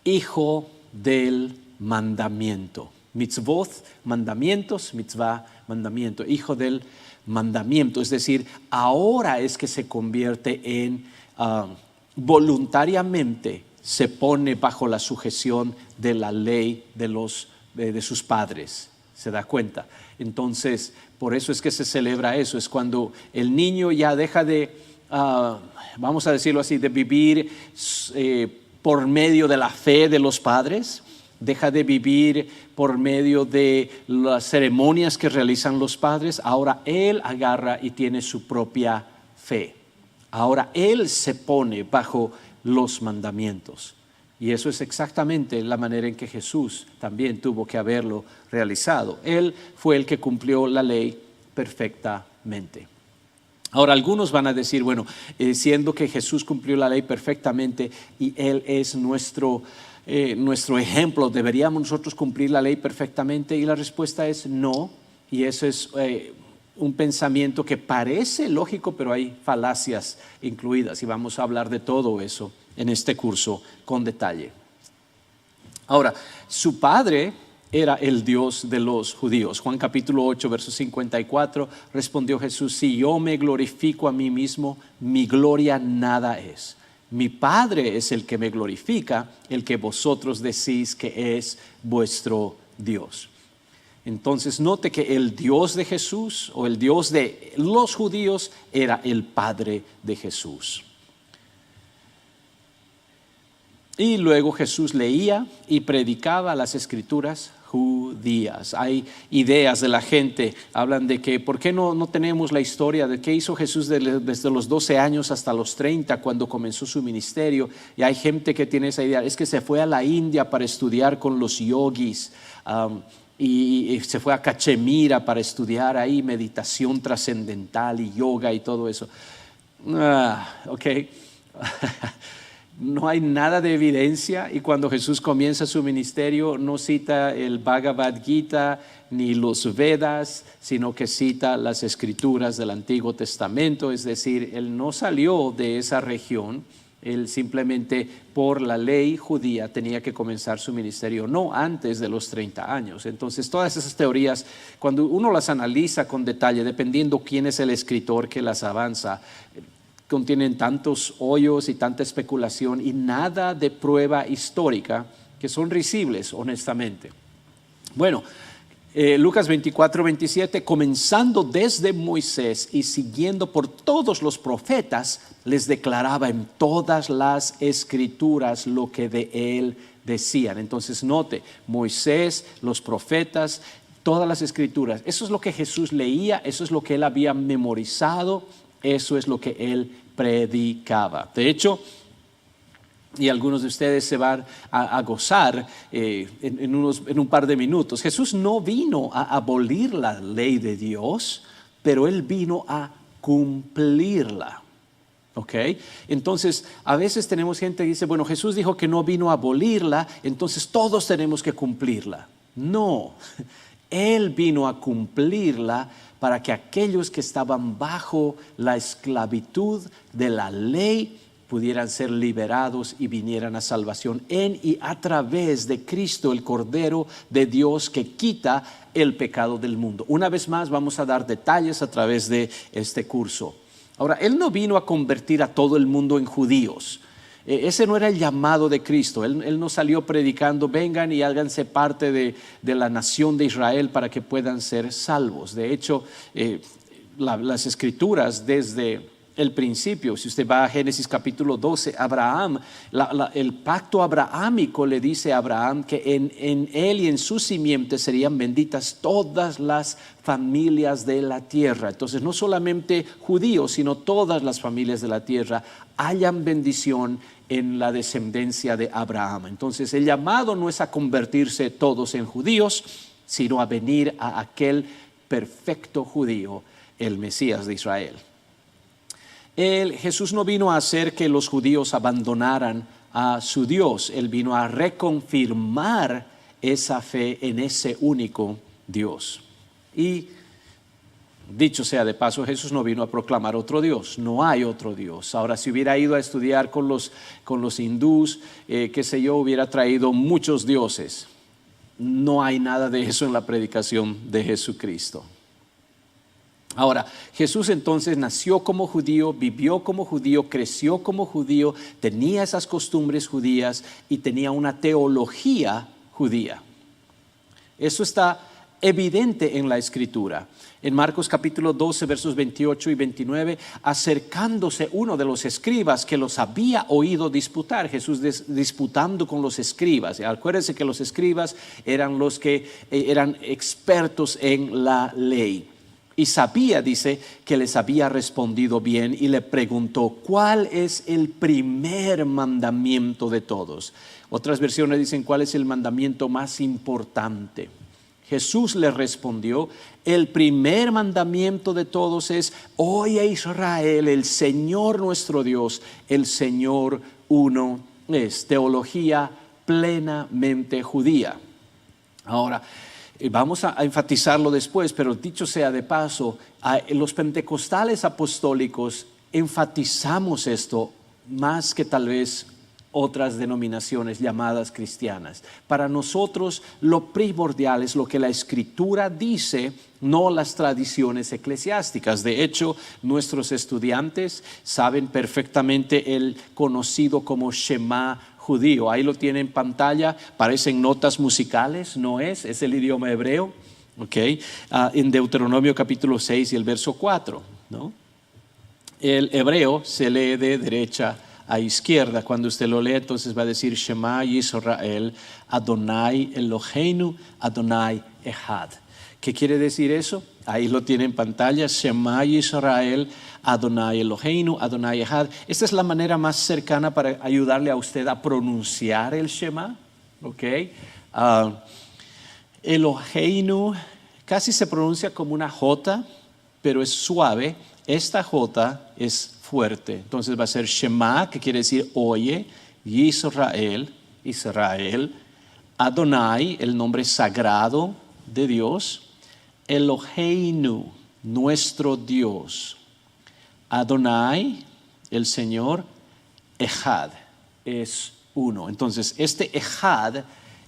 hijo del mandamiento. Mitzvot, mandamientos, mitzvah, mandamiento, hijo del mandamiento. Es decir, ahora es que se convierte en voluntariamente se pone bajo la sujeción de la ley de sus padres. ¿Se da cuenta? Entonces, por eso es que se celebra eso. Es cuando el niño ya deja de, vamos a decirlo así, de vivir por medio de la fe de los padres. Deja de vivir por medio de las ceremonias que realizan los padres. Ahora él agarra y tiene su propia fe. Ahora él se pone bajo los mandamientos. Y eso es exactamente la manera en que Jesús también tuvo que haberlo realizado. Él fue el que cumplió la ley perfectamente. Ahora, algunos van a decir, bueno, siendo que Jesús cumplió la ley perfectamente y Él es nuestro nuestro ejemplo, ¿deberíamos nosotros cumplir la ley perfectamente? Y la respuesta es no, y eso es un pensamiento que parece lógico, pero hay falacias incluidas, y vamos a hablar de todo eso en este curso con detalle. Ahora, su padre era el Dios de los judíos. Juan capítulo 8, verso 54, respondió Jesús: si yo me glorifico a mí mismo, mi gloria nada es. Mi Padre es el que me glorifica, el que vosotros decís que es vuestro Dios. Entonces note que el Dios de Jesús o el Dios de los judíos era el Padre de Jesús. Y luego Jesús leía y predicaba las escrituras judías. Hay ideas de la gente, hablan de que ¿por qué no tenemos la historia de qué hizo Jesús desde los 12 años hasta los 30 cuando comenzó su ministerio? Y hay gente que tiene esa idea, es que se fue a la India para estudiar con los yogis, y se fue a Cachemira para estudiar ahí meditación trascendental y yoga y todo eso. Ok. No hay nada de evidencia, y cuando Jesús comienza su ministerio no cita el Bhagavad Gita ni los Vedas, sino que cita las escrituras del Antiguo Testamento. Es decir, él no salió de esa región, él simplemente por la ley judía tenía que comenzar su ministerio no antes de los 30 años. Entonces todas esas teorías, cuando uno las analiza con detalle, dependiendo quién es el escritor que las avanza, contienen tantos hoyos y tanta especulación y nada de prueba histórica, que son risibles honestamente. Bueno, Lucas 24, 27, comenzando desde Moisés y siguiendo por todos los profetas, les declaraba en todas las escrituras lo que de él decían. Entonces note, Moisés, los profetas, todas las escrituras, eso es lo que Jesús leía, eso es lo que él había memorizado, eso es lo que él predicaba. De hecho, y algunos de ustedes se van a gozar en un par de minutos, Jesús no vino a abolir la ley de Dios, pero él vino a cumplirla. ¿Ok? Entonces, a veces tenemos gente que dice, bueno, Jesús dijo que no vino a abolirla, entonces todos tenemos que cumplirla. No, él vino a cumplirla para que aquellos que estaban bajo la esclavitud de la ley pudieran ser liberados y vinieran a salvación en y a través de Cristo, el Cordero de Dios que quita el pecado del mundo. Una vez más vamos a dar detalles a través de este curso. Ahora, él no vino a convertir a todo el mundo en judíos. Ese no era el llamado de Cristo. Él no salió predicando, vengan y háganse parte de la nación de Israel para que puedan ser salvos. De hecho, las escrituras desde el principio, si usted va a Génesis capítulo 12, Abraham, el pacto abrahámico le dice a Abraham que en él y en su simiente serían benditas todas las familias de la tierra. Entonces no solamente judíos, sino todas las familias de la tierra hayan bendición en la descendencia de Abraham. Entonces el llamado no es a convertirse todos en judíos, sino a venir a aquel perfecto judío, el Mesías de Israel. Jesús no vino a hacer que los judíos abandonaran a su Dios. Él vino a reconfirmar esa fe en ese único Dios. Y dicho sea de paso, Jesús no vino a proclamar otro Dios, no hay otro Dios. Ahora, si hubiera ido a estudiar con los hindús, qué sé yo, hubiera traído muchos dioses. No hay nada de eso en la predicación de Jesucristo. Ahora, Jesús entonces nació como judío, vivió como judío, creció como judío, tenía esas costumbres judías y tenía una teología judía. Eso está evidente en la Escritura. En Marcos capítulo 12, versos 28 y 29, acercándose uno de los escribas que los había oído disputar, Jesús disputando con los escribas. Acuérdense que los escribas eran los que eran expertos en la ley. Y sabía, dice, que les había respondido bien y le preguntó, ¿cuál es el primer mandamiento de todos? Otras versiones dicen, ¿cuál es el mandamiento más importante? Jesús le respondió, el primer mandamiento de todos es, oye Israel, el Señor nuestro Dios, el Señor uno es. Teología plenamente judía. Ahora, vamos a enfatizarlo después, pero dicho sea de paso, los pentecostales apostólicos enfatizamos esto más que tal vez otras denominaciones llamadas cristianas. Para nosotros lo primordial es lo que la Escritura dice, no las tradiciones eclesiásticas. De hecho, nuestros estudiantes saben perfectamente el conocido como Shema judío. Ahí lo tienen en pantalla, parecen notas musicales, no es el idioma hebreo. Okay. En Deuteronomio capítulo 6 y el verso 4, ¿no? El hebreo se lee de derecha a izquierda. Cuando usted lo lee, entonces va a decir Shema Yisrael, Adonai Eloheinu, Adonai Echad. ¿Qué quiere decir eso? Ahí lo tiene en pantalla, Shema Yisrael, Adonai Eloheinu, Adonai Echad. Esta es la manera más cercana para ayudarle a usted a pronunciar el Shema. Okay. Eloheinu casi se pronuncia como una J, pero es suave. Esta J es fuerte. Entonces va a ser Shema, que quiere decir oye, Yisrael, Israel, Adonai, el nombre sagrado de Dios, Eloheinu, nuestro Dios, Adonai, el Señor, Echad, es uno. Entonces este Echad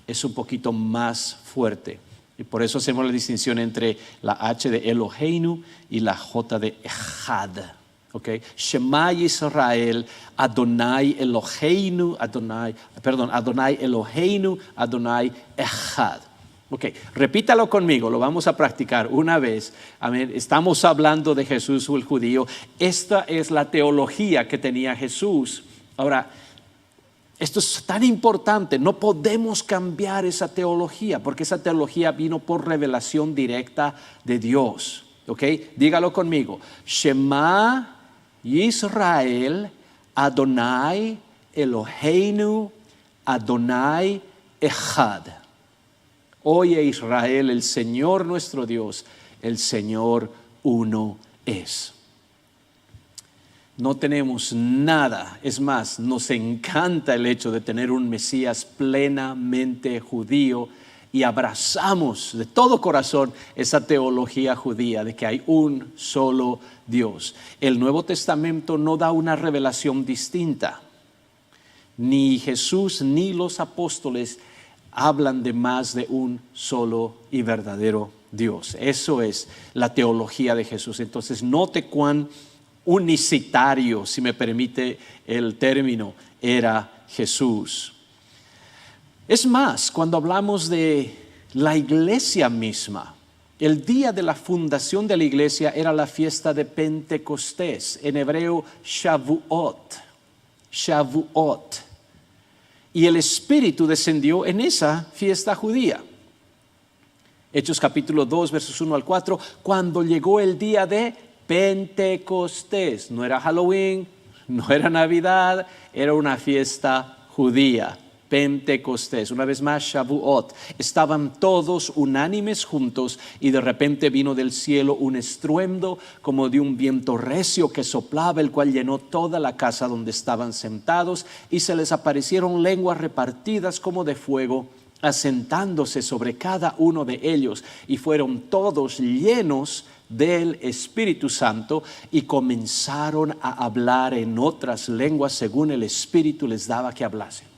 es un poquito más fuerte. Y por eso hacemos la distinción entre la H de Eloheinu y la J de Echad. Okay. Shema Yisrael, Adonai Eloheinu, Adonai Eloheinu, Adonai Echad. Okay. Repítalo conmigo, lo vamos a practicar una vez. Amén. Estamos hablando de Jesús o el judío. Esta es la teología que tenía Jesús. Ahora, esto es tan importante, no podemos cambiar esa teología, porque esa teología vino por revelación directa de Dios. Okay. Dígalo conmigo. Shema Yisrael, Adonai Eloheinu, Adonai Echad. Oye Israel, el Señor nuestro Dios, el Señor uno es. No tenemos nada, es más, nos encanta el hecho de tener un Mesías plenamente judío y abrazamos de todo corazón esa teología judía de que hay un solo Dios. El Nuevo Testamento no da una revelación distinta. Ni Jesús ni los apóstoles hablan de más de un solo y verdadero Dios. Eso es la teología de Jesús. Entonces, note cuán unicitario, si me permite el término, era Jesús. Es más, cuando hablamos de la iglesia misma, el día de la fundación de la iglesia era la fiesta de Pentecostés, en hebreo Shavuot. Shavuot. Y el Espíritu descendió en esa fiesta judía. Hechos capítulo 2, versos 1 al 4, cuando llegó el día de Pentecostés. No era Halloween, no era Navidad, era una fiesta judía. Pentecostés, una vez más Shavuot. Estaban todos unánimes juntos y de repente vino del cielo un estruendo como de un viento recio que soplaba, el cual llenó toda la casa donde estaban sentados, y se les aparecieron lenguas repartidas como de fuego, asentándose sobre cada uno de ellos, y fueron todos llenos del Espíritu Santo y comenzaron a hablar en otras lenguas según el Espíritu les daba que hablasen.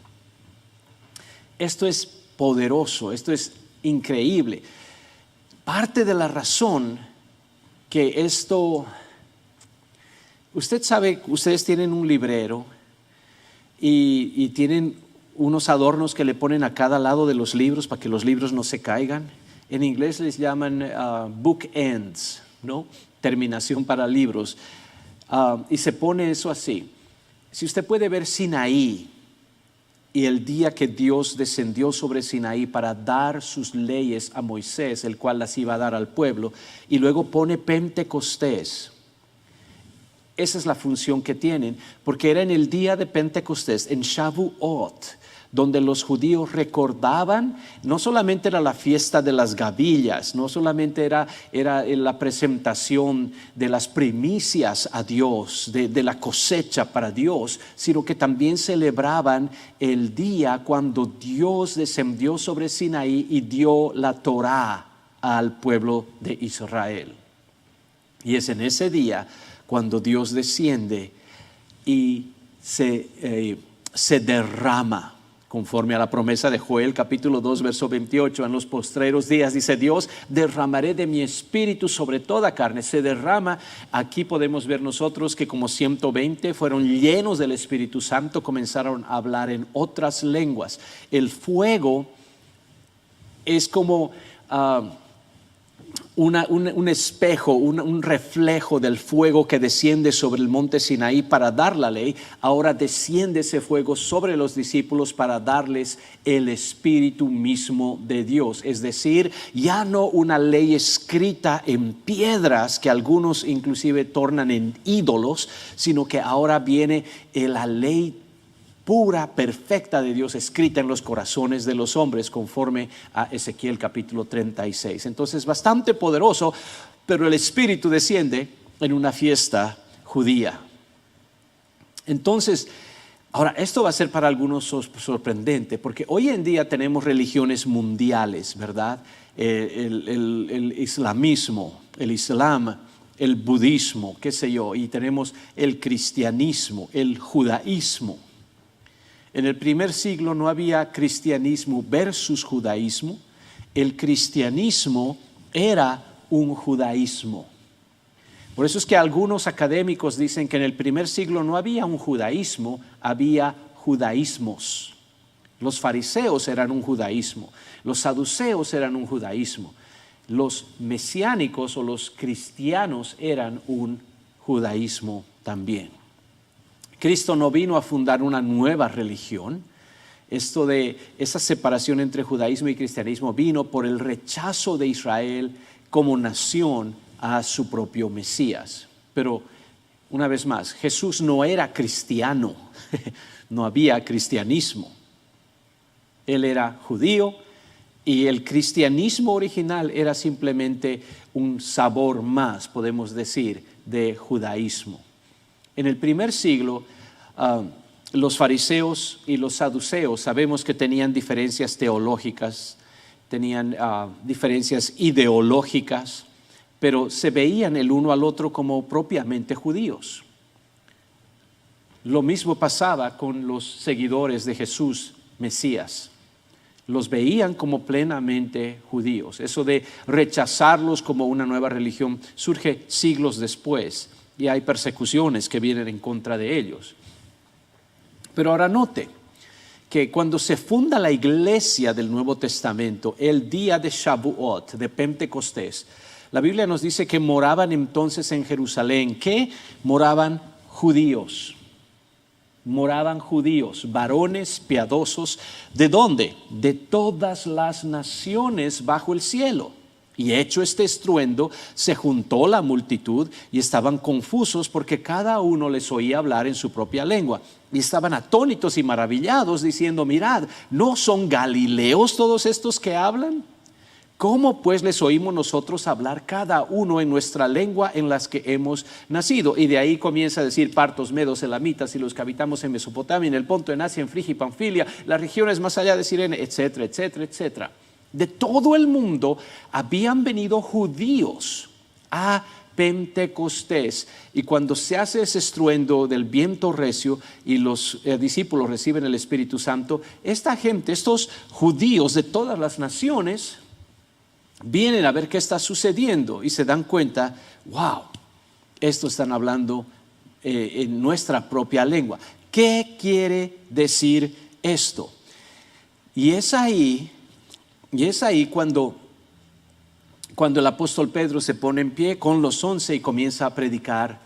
Esto es poderoso, esto es increíble. Parte de la razón que esto, usted sabe, ustedes tienen un librero y tienen unos adornos que le ponen a cada lado de los libros para que los libros no se caigan. En inglés les llaman bookends, ¿no? Terminación para libros. Y se pone eso así. Si usted puede ver Sinaí, y el día que Dios descendió sobre Sinaí para dar sus leyes a Moisés, el cual las iba a dar al pueblo, y luego pone Pentecostés. Esa es la función que tienen, porque era en el día de Pentecostés, en Shavuot, donde los judíos recordaban, no solamente era la fiesta de las gavillas, no solamente era la presentación de las primicias a Dios, de la cosecha para Dios, sino que también celebraban el día cuando Dios descendió sobre Sinaí y dio la Torá al pueblo de Israel. Y es en ese día cuando Dios desciende y se derrama, conforme a la promesa de Joel capítulo 2 verso 28, en los postreros días dice Dios, derramaré de mi espíritu sobre toda carne. Se derrama. Aquí podemos ver nosotros que como 120 fueron llenos del Espíritu Santo, comenzaron a hablar en otras lenguas. El fuego es como un espejo, un reflejo del fuego que desciende sobre el monte Sinaí para dar la ley. Ahora desciende ese fuego sobre los discípulos para darles el Espíritu mismo de Dios. Es decir, ya no una ley escrita en piedras que algunos inclusive tornan en ídolos, sino que ahora viene la ley pura, perfecta de Dios, escrita en los corazones de los hombres, conforme a Ezequiel capítulo 36. Entonces, bastante poderoso, pero el Espíritu desciende en una fiesta judía. Entonces, ahora, esto va a ser para algunos sorprendente, porque hoy en día tenemos religiones mundiales, ¿verdad? El islamismo, el islam, el budismo, qué sé yo, y tenemos el cristianismo, el judaísmo. En el primer siglo no había cristianismo versus judaísmo. El cristianismo era un judaísmo. Por eso es que algunos académicos dicen que en el primer siglo no había un judaísmo, había judaísmos. Los fariseos eran un judaísmo, los saduceos eran un judaísmo, los mesiánicos o los cristianos eran un judaísmo también. Cristo no vino a fundar una nueva religión. Esto de esa separación entre judaísmo y cristianismo vino por el rechazo de Israel como nación a su propio Mesías. Pero una vez más, Jesús no era cristiano, no había cristianismo. Él era judío y el cristianismo original era simplemente un sabor más, podemos decir, de judaísmo. En el primer siglo, los fariseos y los saduceos sabemos que tenían diferencias teológicas, tenían diferencias ideológicas, pero se veían el uno al otro como propiamente judíos. Lo mismo pasaba con los seguidores de Jesús, Mesías. Los veían como plenamente judíos. Eso de rechazarlos como una nueva religión surge siglos después. Y hay persecuciones que vienen en contra de ellos. Pero ahora note que cuando se funda la iglesia del Nuevo Testamento, el día de Shavuot, de Pentecostés, la Biblia nos dice que moraban entonces en Jerusalén. ¿Qué? Moraban judíos. Moraban judíos, varones piadosos. ¿De dónde? De todas las naciones bajo el cielo. Y hecho este estruendo, se juntó la multitud y estaban confusos porque cada uno les oía hablar en su propia lengua. Y estaban atónitos y maravillados diciendo, mirad, ¿no son galileos todos estos que hablan? ¿Cómo pues les oímos nosotros hablar cada uno en nuestra lengua en las que hemos nacido? Y de ahí comienza a decir partos, medos, elamitas y los que habitamos en Mesopotamia, en el Ponto, en Asia, en Frigia y Panfilia, las regiones más allá de Cirene, etcétera, etcétera, etcétera. De todo el mundo habían venido judíos a Pentecostés, y cuando se hace ese estruendo del viento recio y los discípulos reciben el Espíritu Santo, esta gente, estos judíos de todas las naciones, vienen a ver qué está sucediendo y se dan cuenta, wow, esto están hablando en nuestra propia lengua. ¿Qué quiere decir esto? Y es ahí cuando el apóstol Pedro se pone en pie con los 11 y comienza a predicar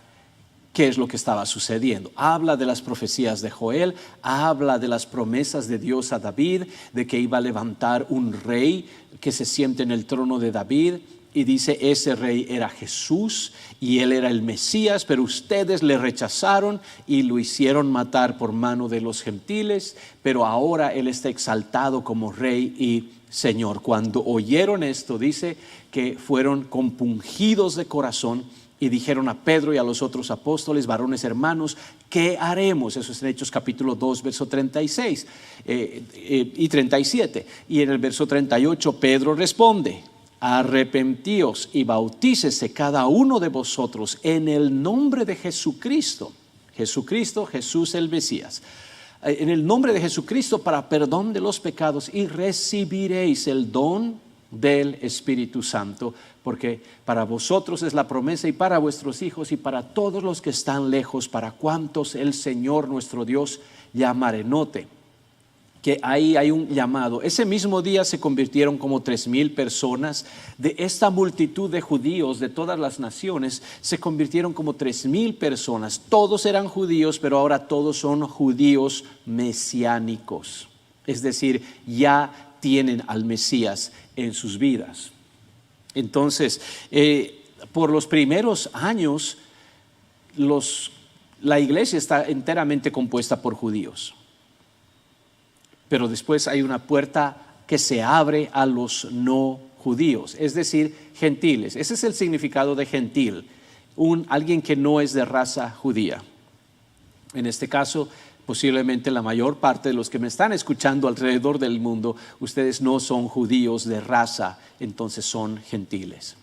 qué es lo que estaba sucediendo. Habla de las profecías de Joel, habla de las promesas de Dios a David, de que iba a levantar un rey que se siente en el trono de David. y dice, ese rey era Jesús y él era el Mesías, pero ustedes le rechazaron y lo hicieron matar por mano de los gentiles, pero ahora él está exaltado como rey y Señor. Cuando oyeron esto, dice que fueron compungidos de corazón y dijeron a Pedro y a los otros apóstoles, varones hermanos, ¿qué haremos? Eso es en Hechos capítulo 2, verso 36 y 37. Y en el verso 38 Pedro responde, arrepentíos y bautícese cada uno de vosotros en el nombre de Jesucristo. Jesucristo, Jesús el Mesías. En el nombre de Jesucristo para perdón de los pecados y recibiréis el don del Espíritu Santo, porque para vosotros es la promesa y para vuestros hijos y para todos los que están lejos, para cuantos el Señor nuestro Dios llamare. Note que ahí hay un llamado. Ese mismo día se convirtieron como 3,000 personas. De esta multitud de judíos de todas las naciones, se convirtieron como 3,000 personas. Todos eran judíos, pero ahora todos son judíos mesiánicos. Es decir, ya tienen al Mesías en sus vidas. Entonces, por los primeros años, la iglesia está enteramente compuesta por judíos. Pero después hay una puerta que se abre a los no judíos, es decir, gentiles. Ese es el significado de gentil, alguien que no es de raza judía. En este caso, posiblemente la mayor parte de los que me están escuchando alrededor del mundo, ustedes no son judíos de raza, entonces son gentiles.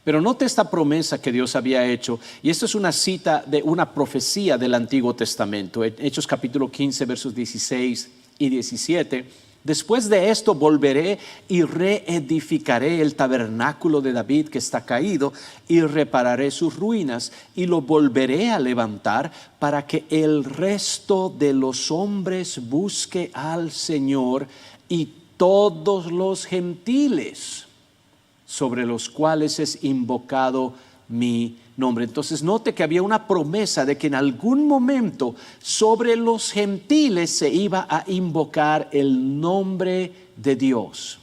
Pero note esta promesa que Dios había hecho, y esto es una cita de una profecía del Antiguo Testamento, Hechos capítulo 15, versos 16 y 17. Después de esto volveré y reedificaré el tabernáculo de David que está caído y repararé sus ruinas y lo volveré a levantar para que el resto de los hombres busque al Señor y todos los gentiles sobre los cuales es invocado mi nombre. Entonces note que había una promesa de que en algún momento sobre los gentiles se iba a invocar el nombre de Dios.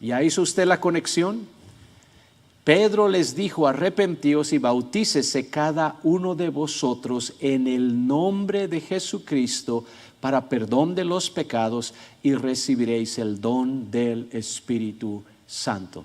¿Ya hizo usted la conexión? Pedro les dijo, arrepentíos y bautícese cada uno de vosotros en el nombre de Jesucristo para perdón de los pecados y recibiréis el don del Espíritu Santo.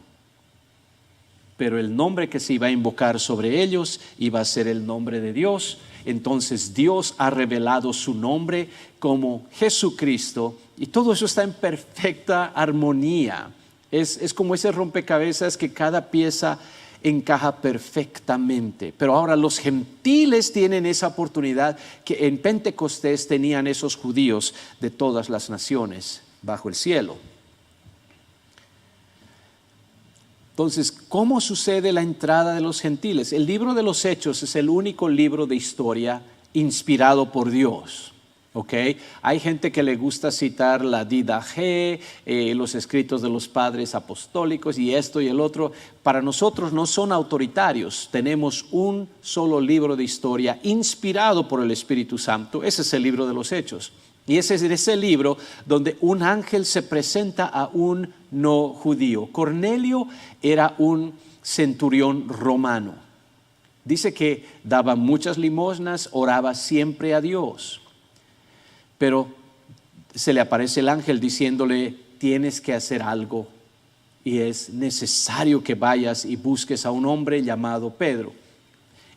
Pero el nombre que se iba a invocar sobre ellos iba a ser el nombre de Dios. Entonces Dios ha revelado su nombre como Jesucristo y todo eso está en perfecta armonía. Es como ese rompecabezas que cada pieza encaja perfectamente. Pero ahora los gentiles tienen esa oportunidad que en Pentecostés tenían esos judíos de todas las naciones bajo el cielo. Entonces, ¿cómo sucede la entrada de los gentiles? El libro de los Hechos es el único libro de historia inspirado por Dios. ¿Okay? Hay gente que le gusta citar la Didache, los escritos de los padres apostólicos y esto y el otro. Para nosotros no son autoritarios. Tenemos un solo libro de historia inspirado por el Espíritu Santo. Ese es el libro de los Hechos. Y ese es ese libro donde un ángel se presenta a un no judío. Cornelio era un centurión romano. Dice que daba muchas limosnas, oraba siempre a Dios. Pero se le aparece el ángel diciéndole, tienes que hacer algo y es necesario que vayas y busques a un hombre llamado Pedro.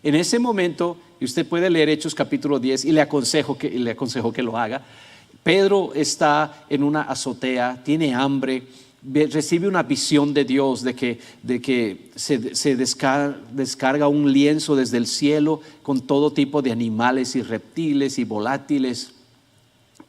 En ese momento, y usted puede leer Hechos capítulo 10 y le aconsejo que lo haga. Pedro está en una azotea, tiene hambre, recibe una visión de Dios de que se descarga un lienzo desde el cielo con todo tipo de animales y reptiles y volátiles.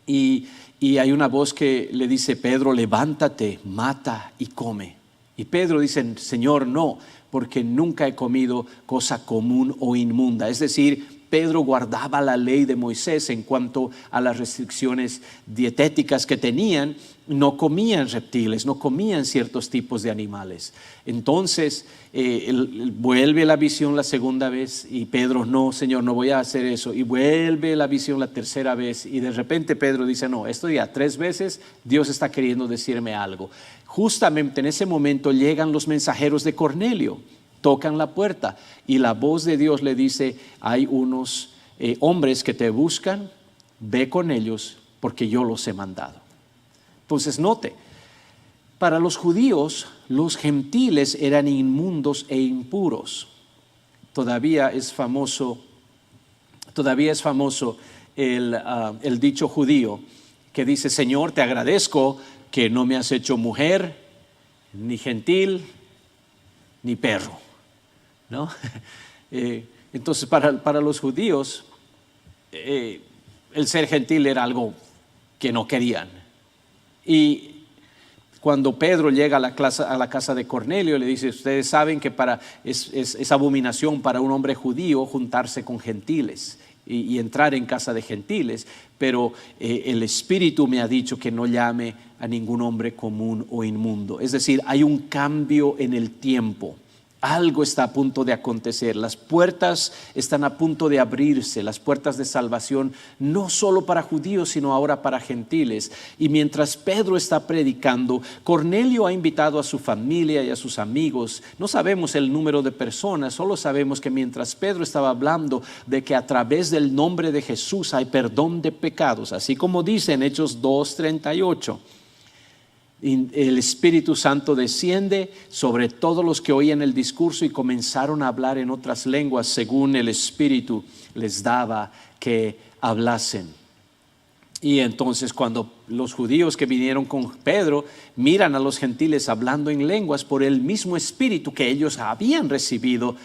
Y hay una voz que le dice, Pedro, levántate, mata y come. Y Pedro dice, Señor, no, porque nunca he comido cosa común o inmunda. Es decir, Pedro guardaba la ley de Moisés en cuanto a las restricciones dietéticas que tenían. No comían reptiles, no comían ciertos tipos de animales. Entonces vuelve la visión la segunda vez y Pedro, no, Señor, no voy a hacer eso. Y vuelve la visión la tercera vez y de repente Pedro dice, no, esto ya 3 veces Dios está queriendo decirme algo. Justamente en ese momento llegan los mensajeros de Cornelio, tocan la puerta y la voz de Dios le dice, hay unos hombres que te buscan, ve con ellos porque yo los he mandado. Entonces note, para los judíos, los gentiles eran inmundos e impuros. Todavía es famoso el dicho judío que dice, Señor, te agradezco que no me has hecho mujer, ni gentil, ni perro, ¿no? Entonces para los judíos, el ser gentil era algo que no querían. Y cuando Pedro llega a la casa de Cornelio, le dice, ustedes saben que es abominación para un hombre judío juntarse con gentiles y entrar en casa de gentiles, pero el Espíritu me ha dicho que no llame a ningún hombre común o inmundo. Es decir, hay un cambio en el tiempo. Algo está a punto de acontecer, las puertas están a punto de abrirse, las puertas de salvación, no solo para judíos, sino ahora para gentiles. Y mientras Pedro está predicando, Cornelio ha invitado a su familia y a sus amigos. No sabemos el número de personas, solo sabemos que mientras Pedro estaba hablando de que a través del nombre de Jesús hay perdón de pecados, así como dice en Hechos 2:38. El Espíritu Santo desciende sobre todos los que oían el discurso y comenzaron a hablar en otras lenguas según el Espíritu les daba que hablasen. Y entonces cuando los judíos que vinieron con Pedro miran a los gentiles hablando en lenguas por el mismo Espíritu que ellos habían recibido,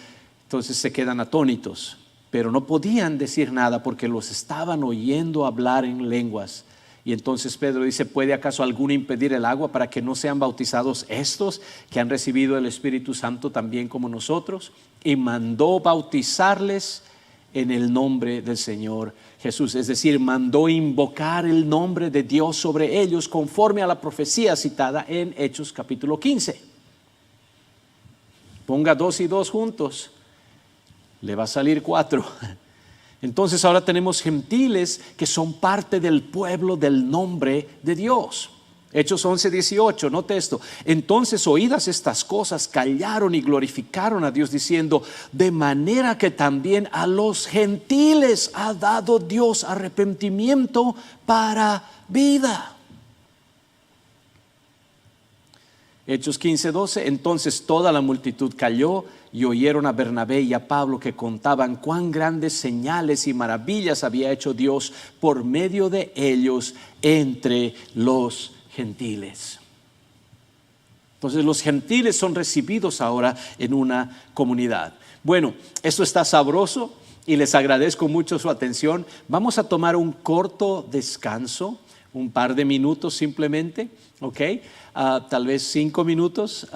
entonces se quedan atónitos, pero no podían decir nada porque los estaban oyendo hablar en lenguas. Y entonces Pedro dice, ¿puede acaso alguno impedir el agua para que no sean bautizados estos que han recibido el Espíritu Santo también como nosotros? Y mandó bautizarles en el nombre del Señor Jesús. Es decir, mandó invocar el nombre de Dios sobre ellos conforme a la profecía citada en Hechos capítulo 15. Ponga 2 y 2 juntos, le va a salir 4. Entonces ahora tenemos gentiles que son parte del pueblo del nombre de Dios. Hechos 11:18, note esto. Entonces, oídas estas cosas, callaron y glorificaron a Dios diciendo, de manera que también a los gentiles ha dado Dios arrepentimiento para vida. Hechos 15:12, entonces toda la multitud calló y oyeron a Bernabé y a Pablo que contaban cuán grandes señales y maravillas había hecho Dios por medio de ellos entre los gentiles. Entonces los gentiles son recibidos ahora en una comunidad. Bueno, esto está sabroso y les agradezco mucho su atención. Vamos a tomar un corto descanso, un par de minutos simplemente, ¿ok? Tal vez 5 minutos.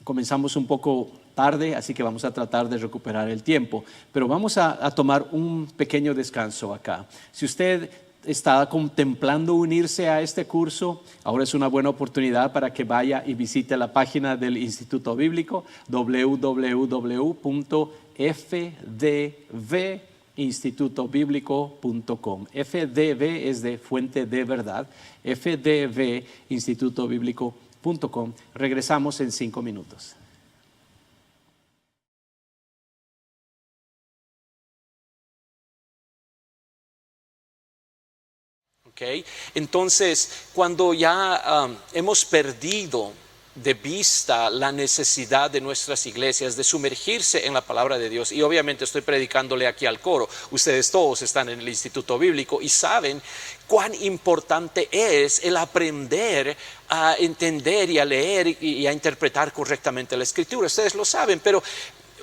Comenzamos un poco tarde, así que vamos a tratar de recuperar el tiempo. Pero vamos a tomar un pequeño descanso acá. Si usted está contemplando unirse a este curso, ahora es una buena oportunidad para que vaya y visite la página del Instituto Bíblico, www.fdvinstitutobiblico.com. FDV es de fuente de verdad, fdvinstitutobiblico.com. Regresamos en 5 minutos. Okay. Entonces, cuando ya hemos perdido de vista la necesidad de nuestras iglesias de sumergirse en la palabra de Dios, y obviamente estoy predicándole aquí al coro, ustedes todos están en el Instituto Bíblico y saben cuán importante es el aprender a entender y a leer y a interpretar correctamente la Escritura. Ustedes lo saben, pero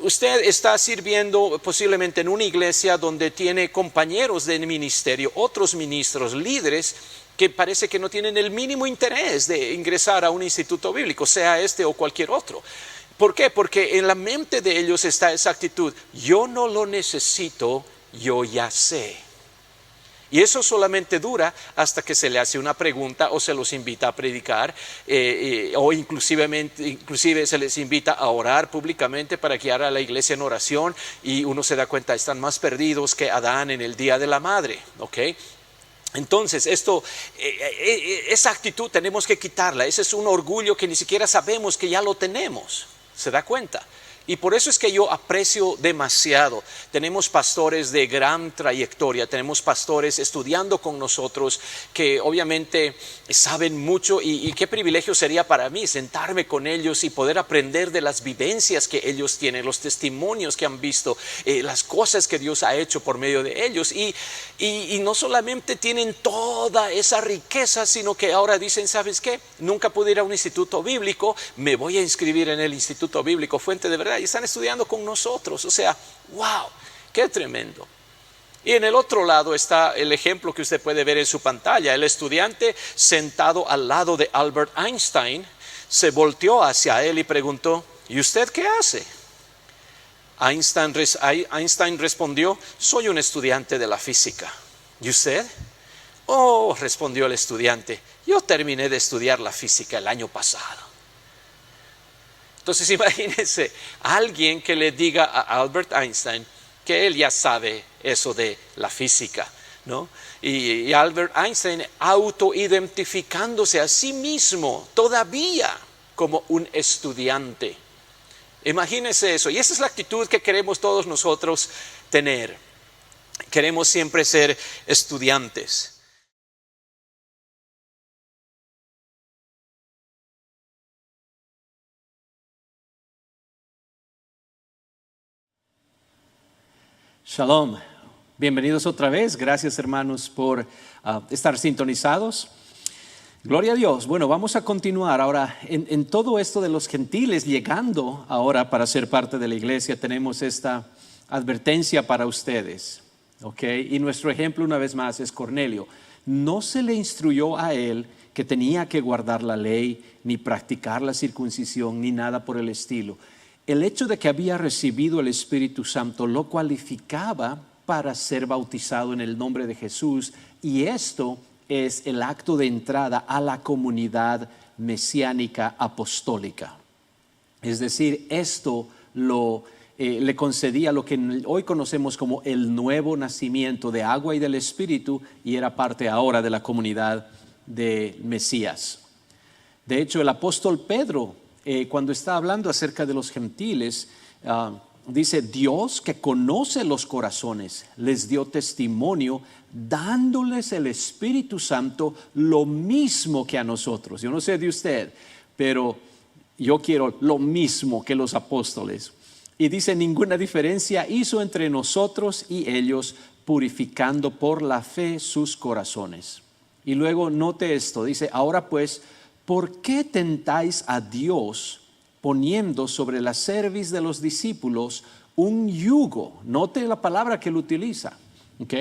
usted está sirviendo posiblemente en una iglesia donde tiene compañeros de ministerio, otros ministros, líderes que parece que no tienen el mínimo interés de ingresar a un instituto bíblico, sea este o cualquier otro. ¿Por qué? Porque en la mente de ellos está esa actitud: yo no lo necesito, yo ya sé. Y eso solamente dura hasta que se le hace una pregunta o se los invita a predicar, o inclusive se les invita a orar públicamente para guiar a la iglesia en oración, y uno se da cuenta, están más perdidos que Adán en el día de la madre, ¿ok? Entonces esa actitud tenemos que quitarla. Ese es un orgullo que ni siquiera sabemos que ya lo tenemos, ¿se da cuenta? Y por eso es que yo aprecio demasiado. Tenemos pastores de gran trayectoria, tenemos pastores estudiando con nosotros que obviamente saben mucho, y qué privilegio sería para mí sentarme con ellos y poder aprender de las vivencias que ellos tienen, los testimonios que han visto, las cosas que Dios ha hecho por medio de ellos. Y no solamente tienen toda esa riqueza, sino que ahora dicen: ¿sabes qué? Nunca pude ir a un instituto bíblico, me voy a inscribir en el instituto bíblico Fuente de Verdad, y están estudiando con nosotros. O sea, wow, qué tremendo. Y en el otro lado está el ejemplo que usted puede ver en su pantalla. El estudiante sentado al lado de Albert Einstein se volteó hacia él y preguntó: ¿y usted qué hace? Einstein respondió: soy un estudiante de la física. ¿Y usted? Oh, respondió el estudiante, yo terminé de estudiar la física el año pasado. Entonces imagínense, alguien que le diga a Albert Einstein que él ya sabe eso de la física, ¿no? Y Albert Einstein autoidentificándose a sí mismo todavía como un estudiante. Imagínense eso. Y esa es la actitud que queremos todos nosotros tener. Queremos siempre ser estudiantes. Shalom, bienvenidos otra vez. Gracias, hermanos, por estar sintonizados. Gloria a Dios. Bueno, vamos a continuar ahora en todo esto de los gentiles llegando ahora para ser parte de la iglesia. Tenemos esta advertencia para ustedes, ¿ok? Y nuestro ejemplo una vez más es Cornelio. No se le instruyó a él que tenía que guardar la ley, ni practicar la circuncisión, ni nada por el estilo. El hecho de que había recibido el Espíritu Santo lo cualificaba para ser bautizado en el nombre de Jesús, y esto es el acto de entrada a la comunidad mesiánica apostólica. Es decir, esto le concedía lo que hoy conocemos como el nuevo nacimiento de agua y del Espíritu, y era parte ahora de la comunidad de Mesías. De hecho, el apóstol Pedro, cuando está hablando acerca de los gentiles, dice: Dios, que conoce los corazones, les dio testimonio dándoles el Espíritu Santo lo mismo que a nosotros. Yo no sé de usted, pero yo quiero lo mismo que los apóstoles. Y dice: ninguna diferencia hizo entre nosotros y ellos, purificando por la fe sus corazones. Y luego note esto, dice: ahora pues, ¿por qué tentáis a Dios poniendo sobre la cerviz de los discípulos un yugo? Note la palabra que él utiliza, ¿ok?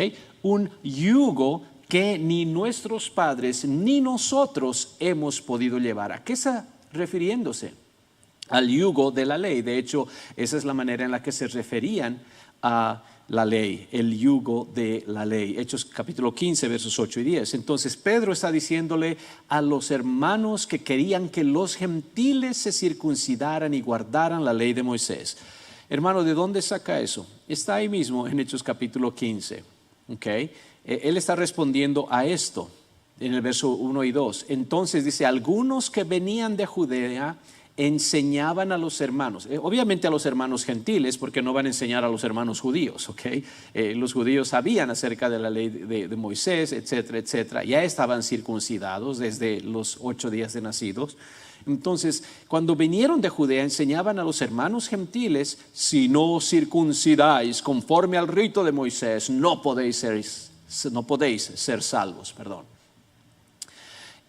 Un yugo que ni nuestros padres ni nosotros hemos podido llevar. ¿A qué está refiriéndose? Al yugo de la ley. De hecho, esa es la manera en la que se referían a la ley, el yugo de la ley. Hechos capítulo 15, versos 8 y 10. Entonces Pedro está diciéndole a los hermanos que querían que los gentiles se circuncidaran y guardaran la ley de Moisés. Hermano, ¿de dónde saca eso? Está ahí mismo en Hechos capítulo 15. ¿Okay? Él está respondiendo a esto en el verso 1 y 2. Entonces dice: algunos que venían de Judea enseñaban a los hermanos, obviamente a los hermanos gentiles, porque no van a enseñar a los hermanos judíos, ¿ok? Los judíos sabían acerca de la ley de Moisés, etcétera, etcétera. Ya estaban circuncidados desde los 8 días de nacidos. Entonces, cuando vinieron de Judea, enseñaban a los hermanos gentiles: si no circuncidáis conforme al rito de Moisés, no podéis ser salvos, perdón.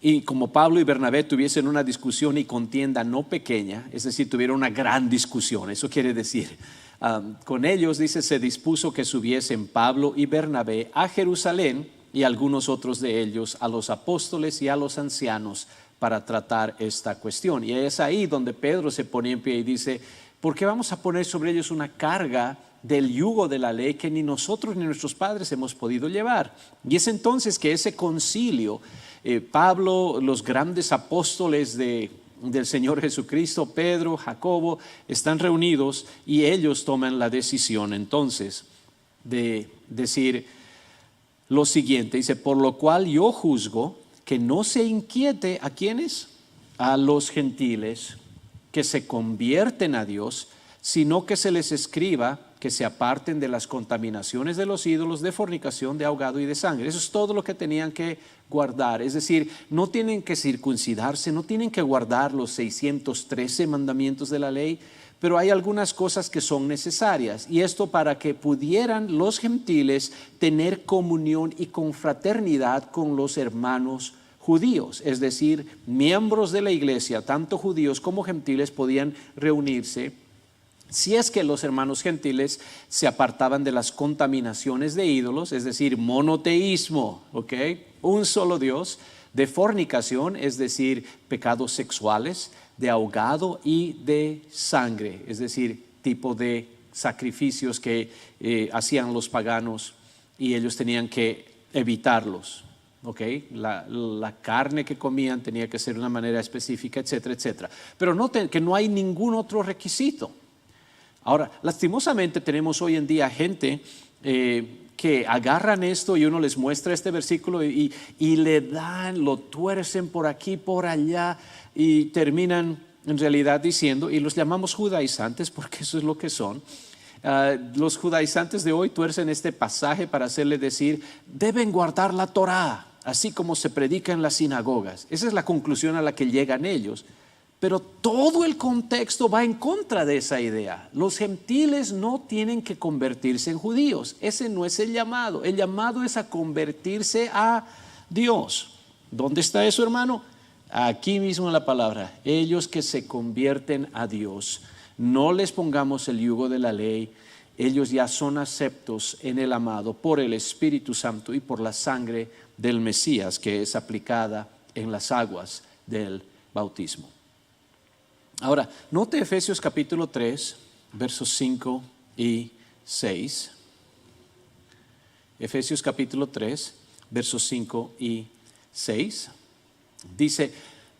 Y como Pablo y Bernabé tuviesen una discusión y contienda no pequeña, es decir, tuvieron una gran discusión, eso quiere decir, con ellos, dice, se dispuso que subiesen Pablo y Bernabé a Jerusalén, y algunos otros de ellos a los apóstoles y a los ancianos, para tratar esta cuestión. Y es ahí donde Pedro se pone en pie y dice, ¿por qué vamos a poner sobre ellos una carga del yugo de la ley que ni nosotros ni nuestros padres hemos podido llevar? Y es entonces que ese concilio, Pablo, los grandes apóstoles del Señor Jesucristo, Pedro, Jacobo, están reunidos y ellos toman la decisión entonces de decir lo siguiente. Dice, por lo cual yo juzgo que no se inquiete a quienes, a los gentiles que se convierten a Dios, sino que se les escriba que se aparten de las contaminaciones de los ídolos, de fornicación, de ahogado y de sangre. Eso es todo lo que tenían que guardar. Es decir, no tienen que circuncidarse, no tienen que guardar los 613 mandamientos de la ley, pero hay algunas cosas que son necesarias. Y esto para que pudieran los gentiles tener comunión y confraternidad con los hermanos judíos. Es decir, miembros de la iglesia, tanto judíos como gentiles, podían reunirse si es que los hermanos gentiles se apartaban de las contaminaciones de ídolos, es decir, monoteísmo, ¿ok? Un solo Dios, de fornicación, es decir, pecados sexuales, de ahogado y de sangre, es decir, tipo de sacrificios que hacían los paganos y ellos tenían que evitarlos, ¿ok? La carne que comían tenía que ser de una manera específica, etcétera, etcétera. Pero noten que no hay ningún otro requisito. Ahora, lastimosamente tenemos hoy en día gente que agarran esto y uno les muestra este versículo y le dan, lo tuercen por aquí, por allá y terminan en realidad diciendo, y los llamamos judaizantes porque eso es lo que son. Los judaizantes de hoy tuercen este pasaje para hacerle decir, deben guardar la Torá, así como se predica en las sinagogas. Esa es la conclusión a la que llegan ellos. Pero todo el contexto va en contra de esa idea. Los gentiles no tienen que convertirse en judíos. Ese no es el llamado. El llamado es a convertirse a Dios. ¿Dónde está eso, hermano? Aquí mismo en la palabra. Ellos que se convierten a Dios. No les pongamos el yugo de la ley. Ellos ya son aceptos en el amado por el Espíritu Santo y por la sangre del Mesías que es aplicada en las aguas del bautismo. Ahora, note Efesios capítulo 3, versos 5 y 6. Efesios capítulo 3, versos 5 y 6. Dice,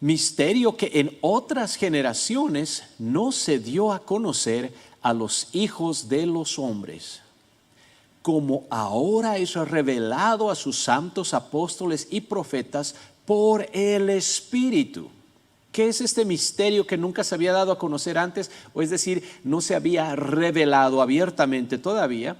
misterio que en otras generaciones no se dio a conocer a los hijos de los hombres, como ahora es revelado a sus santos apóstoles y profetas por el Espíritu. ¿Qué es este misterio que nunca se había dado a conocer antes? O es decir, no se había revelado abiertamente todavía,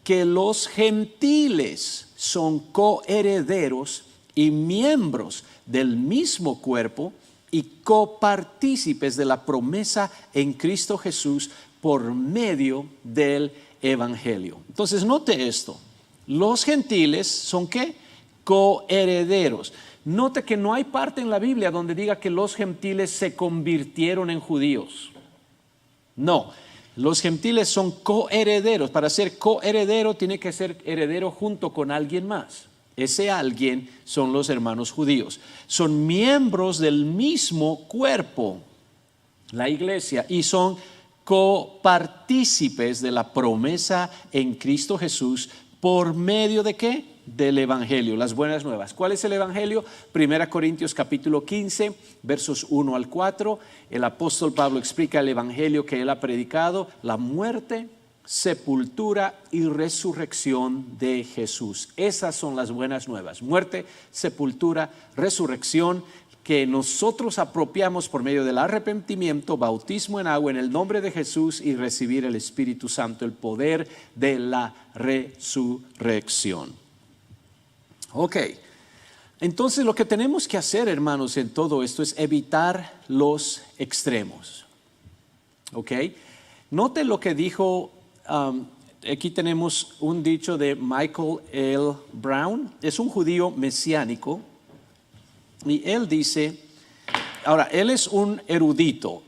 que los gentiles son coherederos y miembros del mismo cuerpo y copartícipes de la promesa en Cristo Jesús por medio del Evangelio. Entonces, note esto. Los gentiles son ¿qué? Coherederos. Note que no hay parte en la Biblia donde diga que los gentiles se convirtieron en judíos. No, los gentiles son coherederos. Para ser coheredero tiene que ser heredero junto con alguien más. Ese alguien son los hermanos judíos. Son miembros del mismo cuerpo, la iglesia, y son copartícipes de la promesa en Cristo Jesús por medio de ¿qué? Del Evangelio, las buenas nuevas. ¿Cuál es el Evangelio? 1 Corintios capítulo 15, versos 1 al 4. El apóstol Pablo explica el Evangelio que él ha predicado, la muerte, sepultura y resurrección de Jesús. Esas son las buenas nuevas. Muerte, sepultura, resurrección, que nosotros apropiamos por medio del arrepentimiento, bautismo en agua en el nombre de Jesús y recibir el Espíritu Santo, el poder de la resurrección. Ok, entonces lo que tenemos que hacer, hermanos, en todo esto es evitar los extremos. Ok, note lo que dijo, aquí tenemos un dicho de Michael L. Brown, es un judío mesiánico, y él dice, ahora, él es un erudito,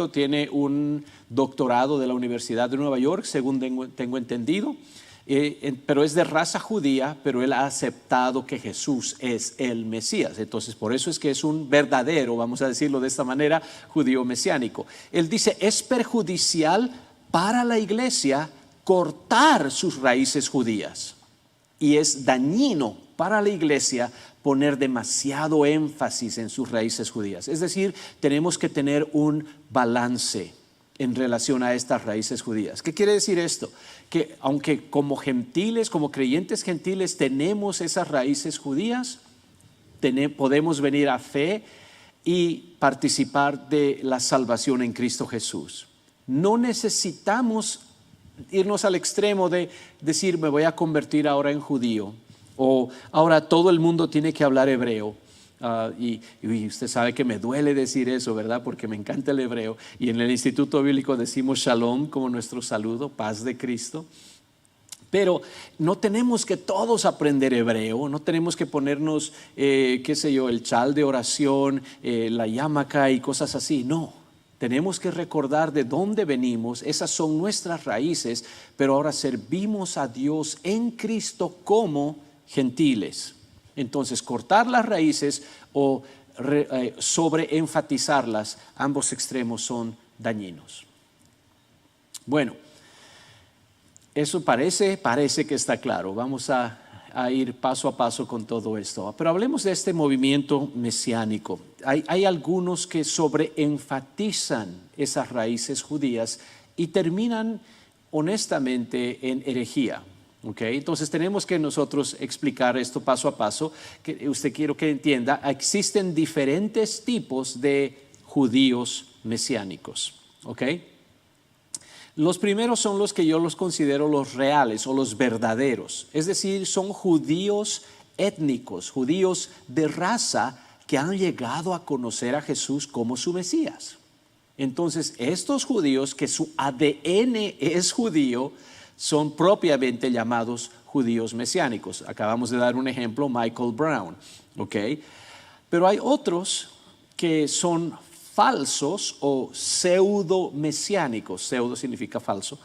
tiene un doctorado de la Universidad de Nueva York, según tengo entendido. pero es de raza judía, pero él ha aceptado que Jesús es el Mesías. Entonces, por eso es que es un verdadero, vamos a decirlo de esta manera, judío mesiánico. Él dice, es perjudicial para la iglesia cortar sus raíces judías. Y es dañino para la iglesia poner demasiado énfasis en sus raíces judías. Es decir, tenemos que tener un balance en relación a estas raíces judías. ¿Qué quiere decir esto? Que aunque como gentiles, como creyentes gentiles tenemos esas raíces judías, podemos venir a fe y participar de la salvación en Cristo Jesús. No necesitamos irnos al extremo de decir me voy a convertir ahora en judío, o ahora todo el mundo tiene que hablar hebreo. Y usted sabe que me duele decir eso, ¿verdad? Porque me encanta el hebreo. Y en el Instituto Bíblico decimos shalom como nuestro saludo, paz de Cristo. Pero no tenemos que todos aprender hebreo, no tenemos que ponernos, qué sé yo, el chal de oración, la yamaka y cosas así. No, tenemos que recordar de dónde venimos, esas son nuestras raíces, pero ahora servimos a Dios en Cristo como gentiles. Entonces, cortar las raíces o sobreenfatizarlas, ambos extremos son dañinos. Bueno, eso parece que está claro. Vamos a ir paso a paso con todo esto. Pero hablemos de este movimiento mesiánico. Hay algunos que sobreenfatizan esas raíces judías y terminan honestamente en herejía. Okay, entonces tenemos que nosotros explicar esto paso a paso, que usted quiero que entienda, existen diferentes tipos de judíos mesiánicos. Okay. Los primeros son los que yo los considero los reales o los verdaderos, es decir, son judíos étnicos, judíos de raza que han llegado a conocer a Jesús como su Mesías. Entonces estos judíos que su ADN es judío, son propiamente llamados judíos mesiánicos. Acabamos de dar un ejemplo, Michael Brown. ¿Okay? Pero hay otros que son falsos o pseudo-mesiánicos. Pseudo significa falso.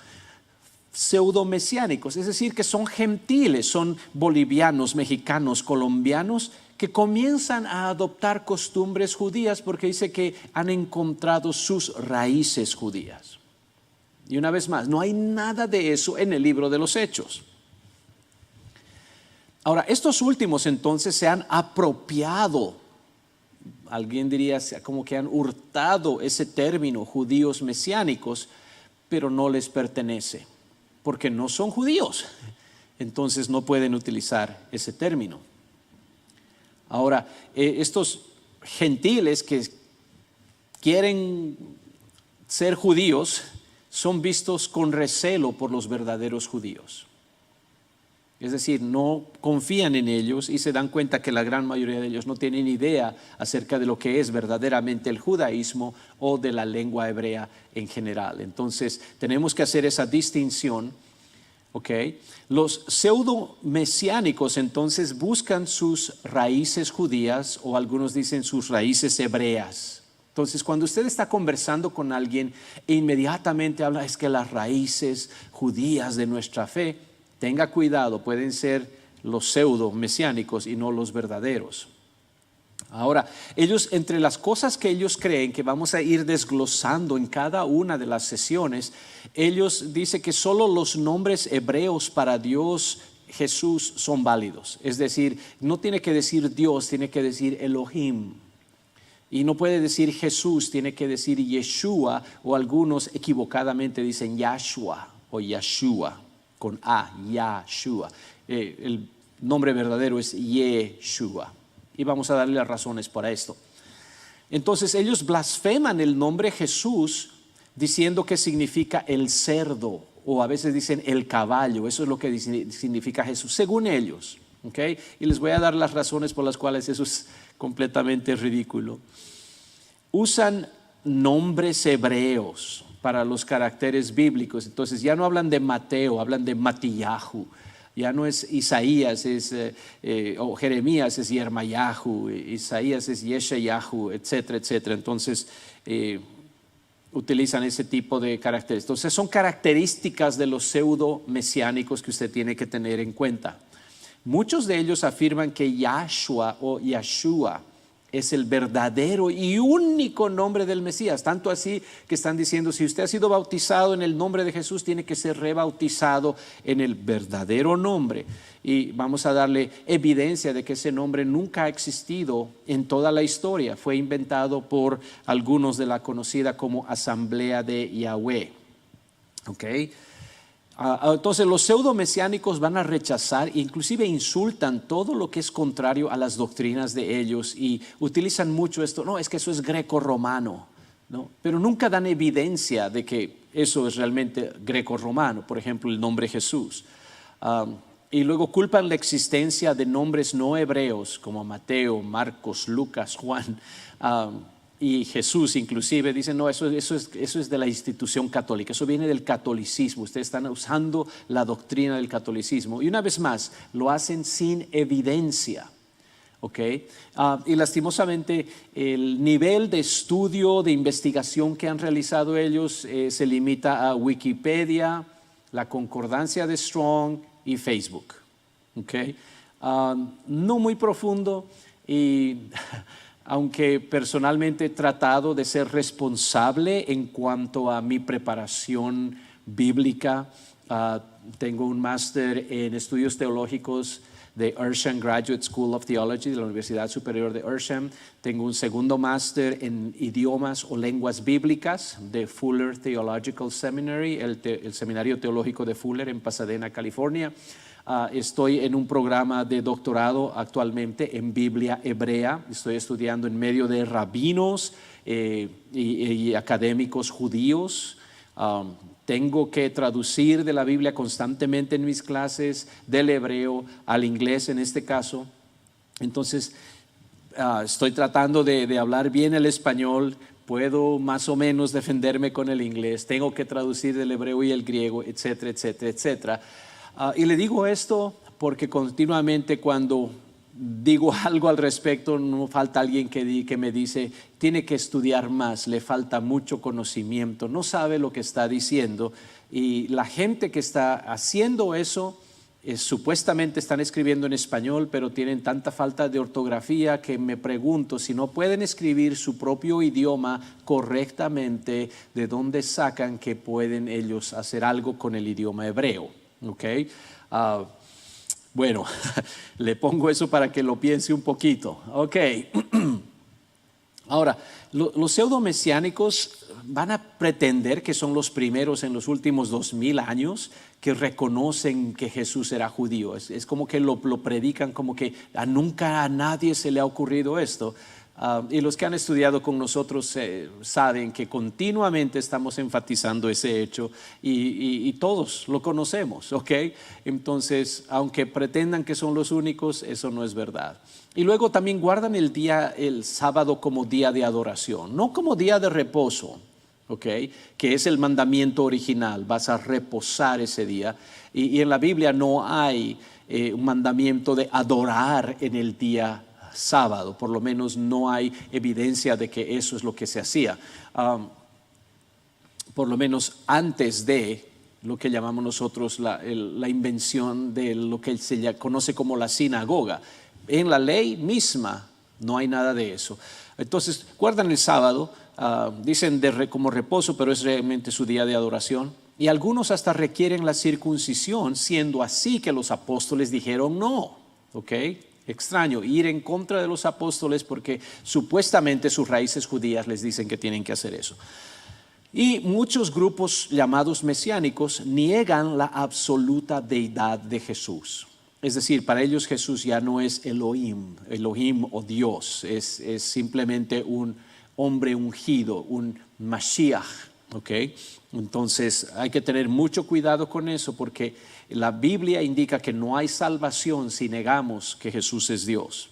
Pseudo-mesiánicos, es decir, que son gentiles, son bolivianos, mexicanos, colombianos, que comienzan a adoptar costumbres judías porque dice que han encontrado sus raíces judías. Y una vez más, no hay nada de eso en el libro de los Hechos. Ahora, estos últimos entonces se han apropiado, alguien diría como que han hurtado ese término judíos mesiánicos, pero no les pertenece, porque no son judíos. Entonces no pueden utilizar ese término. Ahora, estos gentiles que quieren ser judíos son vistos con recelo por los verdaderos judíos. Es decir, no confían en ellos y se dan cuenta que la gran mayoría de ellos no tienen idea acerca de lo que es verdaderamente el judaísmo o de la lengua hebrea en general. Entonces, tenemos que hacer esa distinción. ¿Okay? Los pseudo mesiánicos entonces buscan sus raíces judías o algunos dicen sus raíces hebreas. Entonces, cuando usted está conversando con alguien e inmediatamente habla, es que las raíces judías de nuestra fe, tenga cuidado, pueden ser los pseudo mesiánicos y no los verdaderos. Ahora, ellos, entre las cosas que ellos creen que vamos a ir desglosando en cada una de las sesiones, ellos dicen que solo los nombres hebreos para Dios Jesús son válidos. Es decir, no tiene que decir Dios, tiene que decir Elohim. Y no puede decir Jesús, tiene que decir Yeshua, o algunos equivocadamente dicen Yahshua o Yeshua, con A, Yahshua. El nombre verdadero es Yeshua. Y vamos a darle las razones para esto. Entonces ellos blasfeman el nombre Jesús diciendo que significa el cerdo, o a veces dicen el caballo. Eso es lo que significa Jesús, según ellos. ¿Okay? Y les voy a dar las razones por las cuales eso es completamente ridículo. Usan nombres hebreos para los caracteres bíblicos. Entonces ya no hablan de Mateo, hablan de Matillahu. Ya no es Isaías, o Jeremías es Yermayahu, Isaías es Yeshayahu, etcétera, etcétera. Entonces utilizan ese tipo de características. Entonces son características de los pseudo mesiánicos que usted tiene que tener en cuenta. Muchos de ellos afirman que Yahshua o Yeshua es el verdadero y único nombre del Mesías, tanto así que están diciendo, si usted ha sido bautizado en el nombre de Jesús, tiene que ser rebautizado en el verdadero nombre. Y vamos a darle evidencia de que ese nombre nunca ha existido en toda la historia. Fue inventado por algunos de la conocida como Asamblea de Yahweh. ¿Okay? Entonces los pseudo-mesiánicos van a rechazar, inclusive insultan todo lo que es contrario a las doctrinas de ellos y utilizan mucho esto, no, es que eso es greco-romano, ¿no? Pero nunca dan evidencia de que eso es realmente greco-romano, por ejemplo el nombre Jesús. Y luego culpan la existencia de nombres no hebreos como Mateo, Marcos, Lucas, Juan, y Jesús inclusive. Dicen, no, eso es de la institución católica, eso viene del catolicismo, ustedes están usando la doctrina del catolicismo. Y una vez más, lo hacen sin evidencia. Okay. Y lastimosamente el nivel de estudio, de investigación que han realizado ellos se limita a Wikipedia, la concordancia de Strong y Facebook. Okay. No muy profundo y aunque personalmente he tratado de ser responsable en cuanto a mi preparación bíblica, tengo un máster en estudios teológicos de Ursham Graduate School of Theology de la Universidad Superior de Ursham. Tengo un segundo máster en idiomas o lenguas bíblicas de Fuller Theological Seminary, el seminario teológico de Fuller en Pasadena, California. Estoy en un programa de doctorado actualmente en Biblia hebrea. Estoy estudiando en medio de rabinos y académicos judíos. Tengo que traducir de la Biblia constantemente en mis clases, del hebreo al inglés en este caso. Entonces, estoy tratando de hablar bien el español. Puedo más o menos defenderme con el inglés. Tengo que traducir del hebreo y el griego, etcétera, etcétera, etcétera. Y le digo esto porque continuamente cuando digo algo al respecto, no falta alguien que me dice, tiene que estudiar más, le falta mucho conocimiento, no sabe lo que está diciendo. Y la gente que está haciendo eso, supuestamente están escribiendo en español, pero tienen tanta falta de ortografía que me pregunto si no pueden escribir su propio idioma correctamente, ¿de dónde sacan que pueden ellos hacer algo con el idioma hebreo? Okay. Bueno, le pongo eso para que lo piense un poquito. Ok. Ahora, los pseudo-mesiánicos van a pretender que son los primeros en los últimos 2000 años que reconocen que Jesús era judío. Es como que lo predican como que nunca a nadie se le ha ocurrido esto. Y los que han estudiado con nosotros saben que continuamente estamos enfatizando ese hecho y todos lo conocemos, ¿ok? Entonces, aunque pretendan que son los únicos, eso no es verdad. Y luego también guardan el sábado como día de adoración, no como día de reposo, ¿ok? Que es el mandamiento original, vas a reposar ese día. Y en la Biblia no hay un mandamiento de adorar en el día sábado, por lo menos no hay evidencia de que eso es lo que se hacía, por lo menos antes de lo que llamamos nosotros la invención de lo que se conoce como la sinagoga. En la ley misma no hay nada de eso. Entonces guardan el sábado, dicen como reposo, pero es realmente su día de adoración. Y algunos hasta requieren la circuncisión, siendo así que los apóstoles dijeron no, ¿ok? Extraño, ir en contra de los apóstoles porque supuestamente sus raíces judías les dicen que tienen que hacer eso. Y muchos grupos llamados mesiánicos niegan la absoluta deidad de Jesús. Es decir, para ellos Jesús ya no es Elohim o Dios, es simplemente un hombre ungido, un Mashiach, ¿ok? Entonces hay que tener mucho cuidado con eso porque la Biblia indica que no hay salvación si negamos que Jesús es Dios.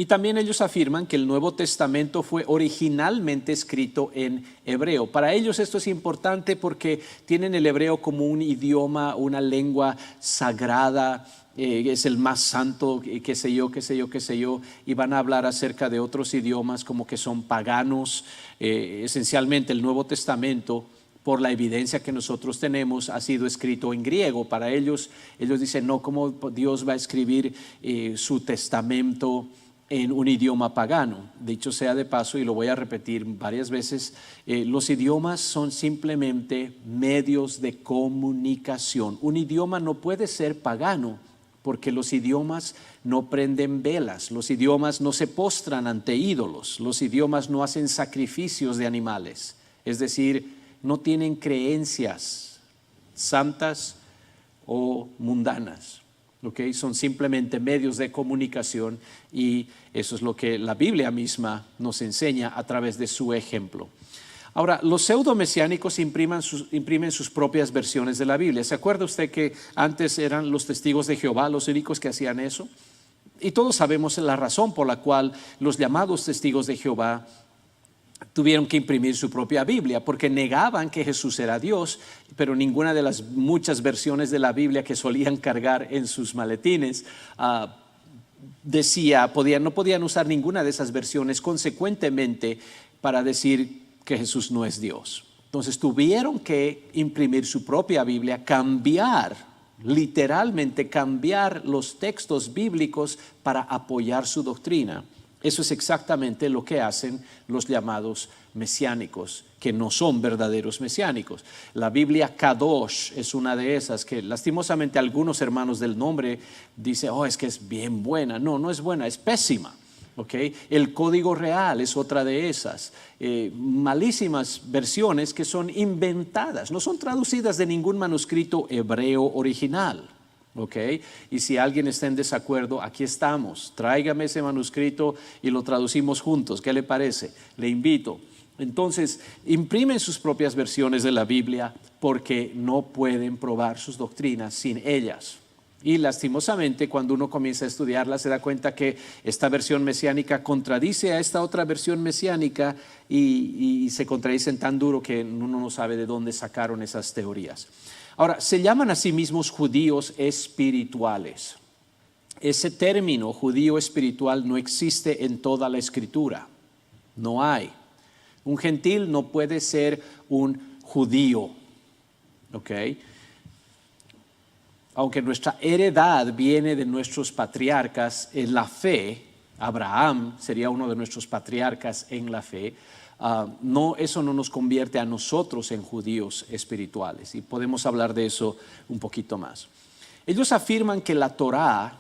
Y también ellos afirman que el Nuevo Testamento fue originalmente escrito en hebreo. Para ellos esto es importante porque tienen el hebreo como un idioma, una lengua sagrada, es el más santo, qué sé yo, y van a hablar acerca de otros idiomas como que son paganos. Esencialmente el Nuevo Testamento, por la evidencia que nosotros tenemos, ha sido escrito en griego. Para ellos dicen, no, ¿cómo Dios va a escribir su testamento en un idioma pagano? Dicho sea de paso, y lo voy a repetir varias veces, los idiomas son simplemente medios de comunicación. Un idioma no puede ser pagano porque los idiomas no prenden velas, los idiomas no se postran ante ídolos, los idiomas no hacen sacrificios de animales, es decir, no tienen creencias santas o mundanas. ¿Okay? Son simplemente medios de comunicación y eso es lo que la Biblia misma nos enseña a través de su ejemplo. Ahora, los pseudomesiánicos imprimen sus propias versiones de la Biblia. ¿Se acuerda usted que antes eran los testigos de Jehová los únicos que hacían eso? Y todos sabemos la razón por la cual los llamados testigos de Jehová tuvieron que imprimir su propia Biblia, porque negaban que Jesús era Dios, pero ninguna de las muchas versiones de la Biblia que solían cargar en sus maletines no podían usar ninguna de esas versiones consecuentemente para decir que Jesús no es Dios. Entonces tuvieron que imprimir su propia Biblia, literalmente cambiar los textos bíblicos para apoyar su doctrina. Eso es exactamente lo que hacen los llamados mesiánicos, que no son verdaderos mesiánicos. La Biblia Kadosh es una de esas que lastimosamente algunos hermanos del nombre dicen, es que es bien buena. No, no es buena, es pésima. ¿Okay? El Código Real es otra de esas. Malísimas versiones que son inventadas, no son traducidas de ningún manuscrito hebreo original. Okay. Y si alguien está en desacuerdo, aquí estamos, tráigame ese manuscrito y lo traducimos juntos, ¿qué le parece? Le invito. Entonces, imprimen sus propias versiones de la Biblia porque no pueden probar sus doctrinas sin ellas. Y lastimosamente, cuando uno comienza a estudiarla, se da cuenta que esta versión mesiánica contradice a esta otra versión mesiánica y se contradicen tan duro que uno no sabe de dónde sacaron esas teorías. Ahora, se llaman a sí mismos judíos espirituales. Ese término judío espiritual no existe en toda la Escritura. No hay. Un gentil no puede ser un judío. ¿Ok? Aunque nuestra heredad viene de nuestros patriarcas en la fe, Abraham sería uno de nuestros patriarcas en la fe, eso no nos convierte a nosotros en judíos espirituales, y podemos hablar de eso un poquito más. Ellos afirman que la Torá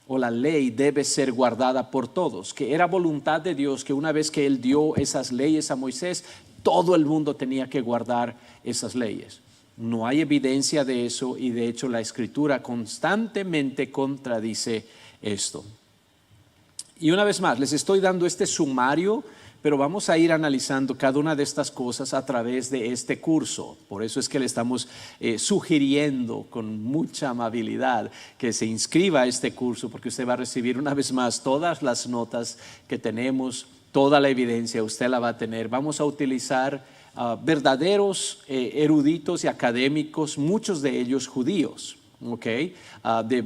o la ley debe ser guardada por todos, que era voluntad de Dios que una vez que Él dio esas leyes a Moisés, todo el mundo tenía que guardar esas leyes. No hay evidencia de eso y de hecho la Escritura constantemente contradice esto. Y una vez más, les estoy dando este sumario, pero vamos a ir analizando cada una de estas cosas a través de este curso. Por eso es que le estamos sugiriendo con mucha amabilidad que se inscriba a este curso, porque usted va a recibir una vez más todas las notas que tenemos, toda la evidencia, usted la va a tener. Vamos a utilizar verdaderos eruditos y académicos, muchos de ellos judíos. Okay, de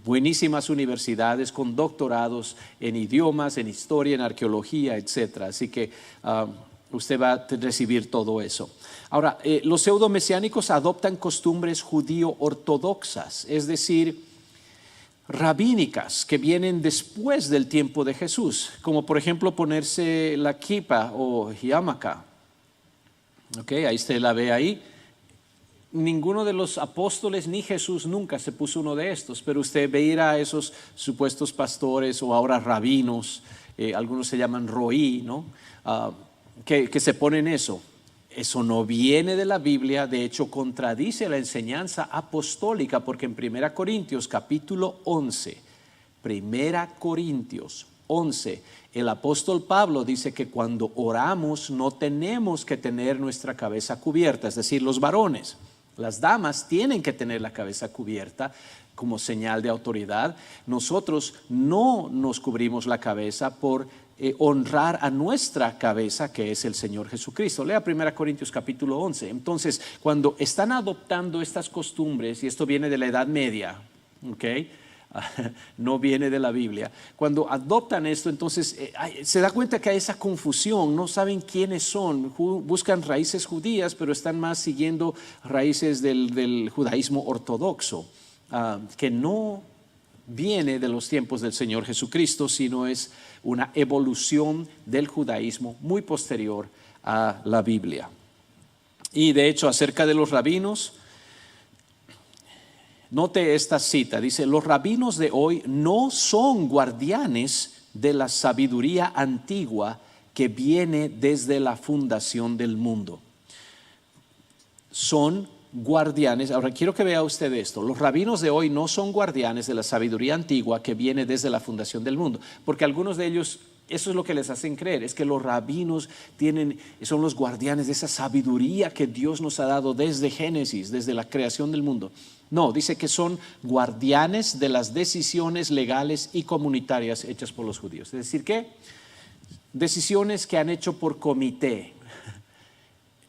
buenísimas universidades con doctorados en idiomas, en historia, en arqueología, etc. Así que usted va a recibir todo eso. Ahora, los pseudomesiánicos adoptan costumbres judío-ortodoxas, es decir, rabínicas, que vienen después del tiempo de Jesús, como por ejemplo ponerse la kipa o yarmulke. Okay, ahí usted la ve ahí. Ninguno de los apóstoles ni Jesús nunca se puso uno de estos, pero usted ve ir a esos supuestos pastores o ahora rabinos, algunos se llaman roí, ¿no? Que se ponen eso. Eso no viene de la Biblia, de hecho contradice la enseñanza apostólica, porque en 1 Corintios capítulo 11, 1 Corintios 11, el apóstol Pablo dice que cuando oramos no tenemos que tener nuestra cabeza cubierta, es decir, los varones. Las damas tienen que tener la cabeza cubierta como señal de autoridad. Nosotros no nos cubrimos la cabeza por honrar a nuestra cabeza, que es el Señor Jesucristo. Lea 1 Corintios capítulo 11. Entonces, cuando están adoptando estas costumbres, y esto viene de la Edad Media, ¿ok? No viene de la Biblia. Cuando adoptan esto, entonces se da cuenta que hay esa confusión, no saben quiénes son, buscan raíces judías, pero están más siguiendo raíces del judaísmo ortodoxo, que no viene de los tiempos del Señor Jesucristo, sino es una evolución del judaísmo muy posterior a la Biblia. Y de hecho, acerca de los rabinos, note esta cita, dice: los rabinos de hoy no son guardianes de la sabiduría antigua que viene desde la fundación del mundo. Son guardianes. Ahora quiero que vea usted esto: los rabinos de hoy no son guardianes de la sabiduría antigua que viene desde la fundación del mundo, porque algunos de ellos, eso es lo que les hacen creer, es que los rabinos son los guardianes de esa sabiduría que Dios nos ha dado desde Génesis, desde la creación del mundo. No, dice que son guardianes de las decisiones legales y comunitarias hechas por los judíos. Es decir, ¿qué? Decisiones que han hecho por comité.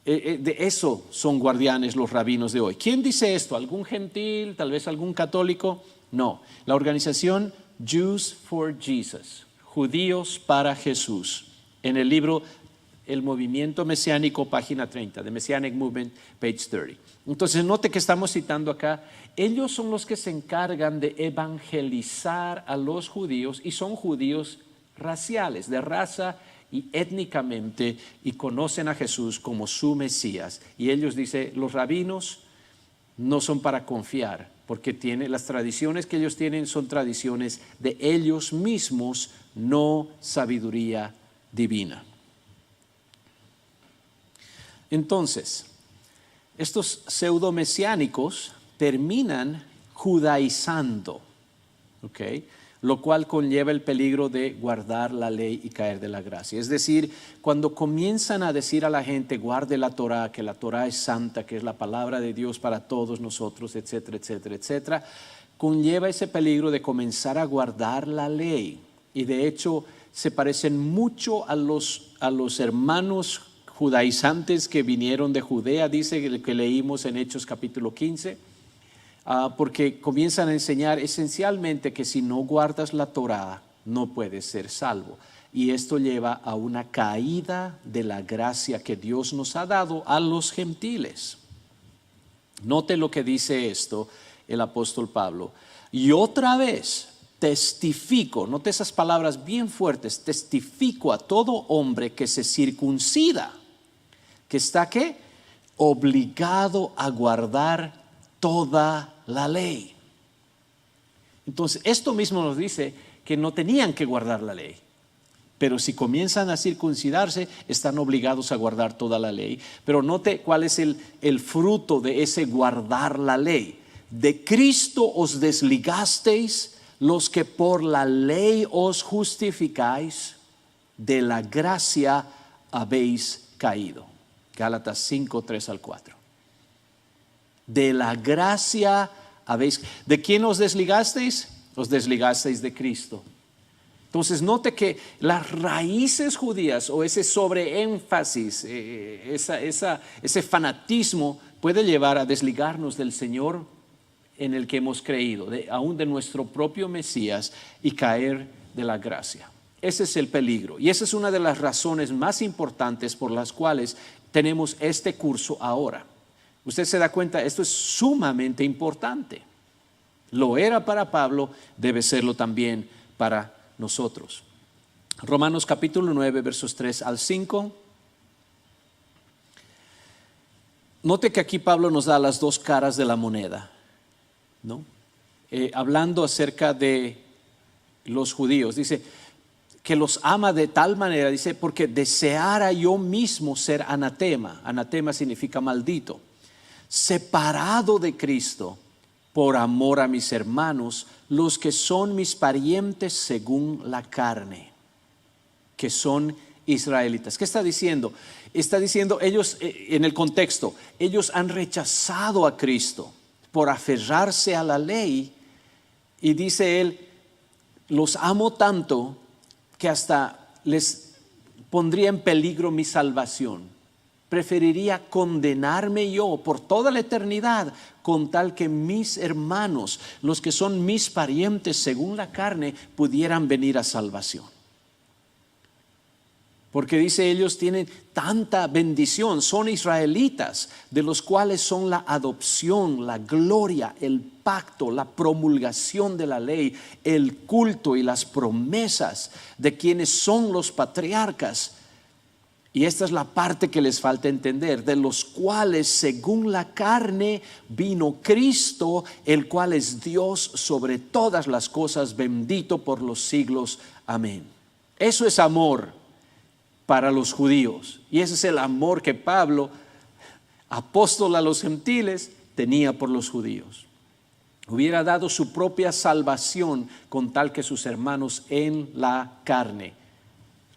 De eso son guardianes los rabinos de hoy. ¿Quién dice esto? ¿Algún gentil? ¿Tal vez algún católico? No, la organización Jews for Jesus, Judíos para Jesús, en el libro El Movimiento Mesiánico, página 30, The Messianic Movement, page 30. Entonces note que estamos citando acá, ellos son los que se encargan de evangelizar a los judíos, y son judíos raciales, de raza y étnicamente, y conocen a Jesús como su Mesías. Y ellos dicen, los rabinos no son para confiar, porque las tradiciones que ellos tienen son tradiciones de ellos mismos, no sabiduría divina. Entonces, estos pseudomesiánicos terminan judaizando, ¿ok? Lo cual conlleva el peligro de guardar la ley y caer de la gracia. Es decir, cuando comienzan a decir a la gente, guarde la Torá, que la Torá es santa, que es la palabra de Dios para todos nosotros, etcétera, etcétera, etcétera, conlleva ese peligro de comenzar a guardar la ley. Y de hecho se parecen mucho a los hermanos judaizantes que vinieron de Judea, dice que leímos en Hechos capítulo 15, porque comienzan a enseñar esencialmente que si no guardas la Torá no puedes ser salvo. Y esto lleva a una caída de la gracia que Dios nos ha dado a los gentiles. Note lo que dice esto el apóstol Pablo: y otra vez testifico, note esas palabras bien fuertes, testifico a todo hombre que se circuncida, que está ¿qué? Obligado a guardar toda la ley. Entonces, esto mismo nos dice que no tenían que guardar la ley, pero si comienzan a circuncidarse, están obligados a guardar toda la ley. Pero note cuál es el fruto de ese guardar la ley. De Cristo os desligasteis, los que por la ley os justificáis, de la gracia habéis caído. Gálatas 5, 3 al 4. De la gracia habéis. ¿De quién os desligasteis? Os desligasteis de Cristo. Entonces note que las raíces judías, o ese sobreénfasis, ese fanatismo puede llevar a desligarnos del Señor en el que hemos creído, aún de nuestro propio Mesías, y caer de la gracia. Ese es el peligro, y esa es una de las razones más importantes por las cuales tenemos este curso ahora. Usted se da cuenta, esto es sumamente importante. Lo era para Pablo, debe serlo también para nosotros. Romanos capítulo 9, versos 3 al 5. Note que aquí Pablo nos da las dos caras de la moneda, ¿no? Hablando acerca de los judíos, dice que los ama de tal manera, dice, porque deseara yo mismo ser anatema. Anatema significa maldito, separado de Cristo, por amor a mis hermanos, los que son mis parientes según la carne, que son israelitas. ¿Qué está diciendo? está diciendo ellos, en el contexto, ellos han rechazado a Cristo por aferrarse a la ley, y dice él, los amo tanto que hasta les pondría en peligro mi salvación. Preferiría condenarme yo por toda la eternidad con tal que mis hermanos, los que son mis parientes según la carne, pudieran venir a salvación. Porque dice, ellos tienen tanta bendición, son israelitas, de los cuales son la adopción, la gloria, el pacto, la promulgación de la ley, el culto y las promesas de quienes son los patriarcas. Y esta es la parte que les falta entender, de los cuales según la carne vino Cristo, el cual es Dios sobre todas las cosas, bendito por los siglos. Amén. Eso es amor para los judíos, y ese es el amor que Pablo, apóstol a los gentiles, tenía por los judíos. Hubiera dado su propia salvación con tal que sus hermanos en la carne,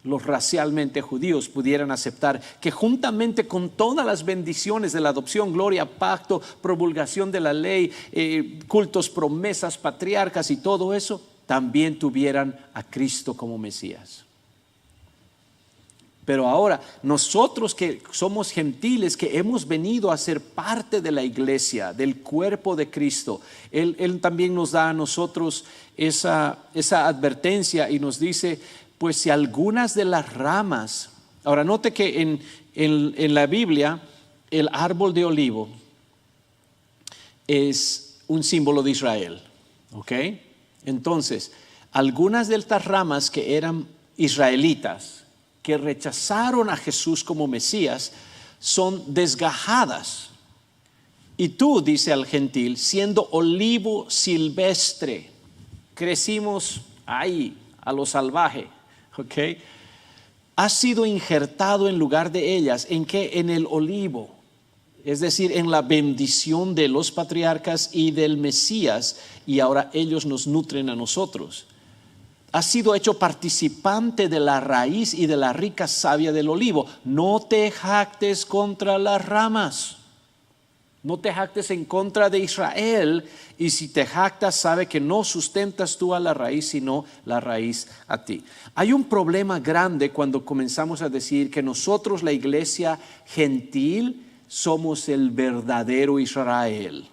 los racialmente judíos, pudieran aceptar que juntamente con todas las bendiciones de la adopción, gloria, pacto, promulgación de la ley, cultos, promesas, patriarcas y todo eso, también tuvieran a Cristo como Mesías. Pero ahora, nosotros que somos gentiles, que hemos venido a ser parte de la iglesia, del cuerpo de Cristo, Él también nos da a nosotros esa advertencia y nos dice, pues si algunas de las ramas, ahora note que en la Biblia, el árbol de olivo es un símbolo de Israel, ¿ok? Entonces, algunas de estas ramas que eran israelitas, que rechazaron a Jesús como Mesías, son desgajadas. Y tú, dice al gentil, siendo olivo silvestre, crecimos ahí a lo salvaje, ¿ok? Has sido injertado en lugar de ellas. ¿En qué? En el olivo, es decir, en la bendición de los patriarcas y del Mesías, y ahora ellos nos nutren a nosotros. Has sido hecho participante de la raíz y de la rica savia del olivo. No te jactes contra las ramas. No te jactes en contra de Israel. Y si te jactas, sabe que no sustentas tú a la raíz, sino la raíz a ti. Hay un problema grande cuando comenzamos a decir que nosotros, la iglesia gentil, somos el verdadero Israel.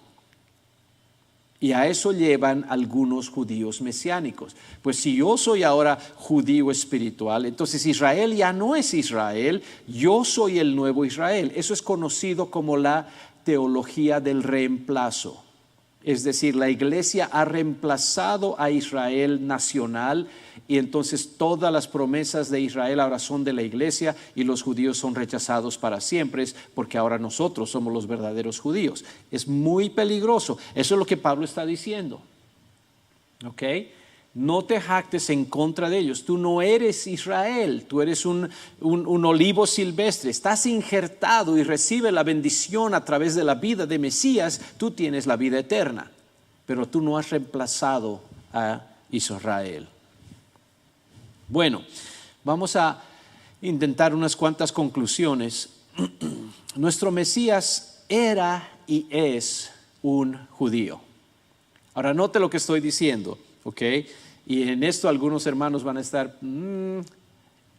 Y a eso llevan algunos judíos mesiánicos. Pues si yo soy ahora judío espiritual, entonces Israel ya no es Israel, yo soy el nuevo Israel. Eso es conocido como la teología del reemplazo. Es decir, la iglesia ha reemplazado a Israel nacional, y entonces todas las promesas de Israel ahora son de la iglesia y los judíos son rechazados para siempre, porque ahora nosotros somos los verdaderos judíos. Es muy peligroso. Eso es lo que Pablo está diciendo. ¿Ok? No te jactes en contra de ellos. Tú no eres Israel, tú eres un olivo silvestre. Estás injertado y recibe la bendición a través de la vida de Mesías. Tú tienes la vida eterna, pero tú no has reemplazado a Israel. Bueno, vamos a intentar unas cuantas conclusiones. Nuestro Mesías era y es un judío. Ahora note lo que estoy diciendo, ¿ok? Y en esto algunos hermanos van a estar,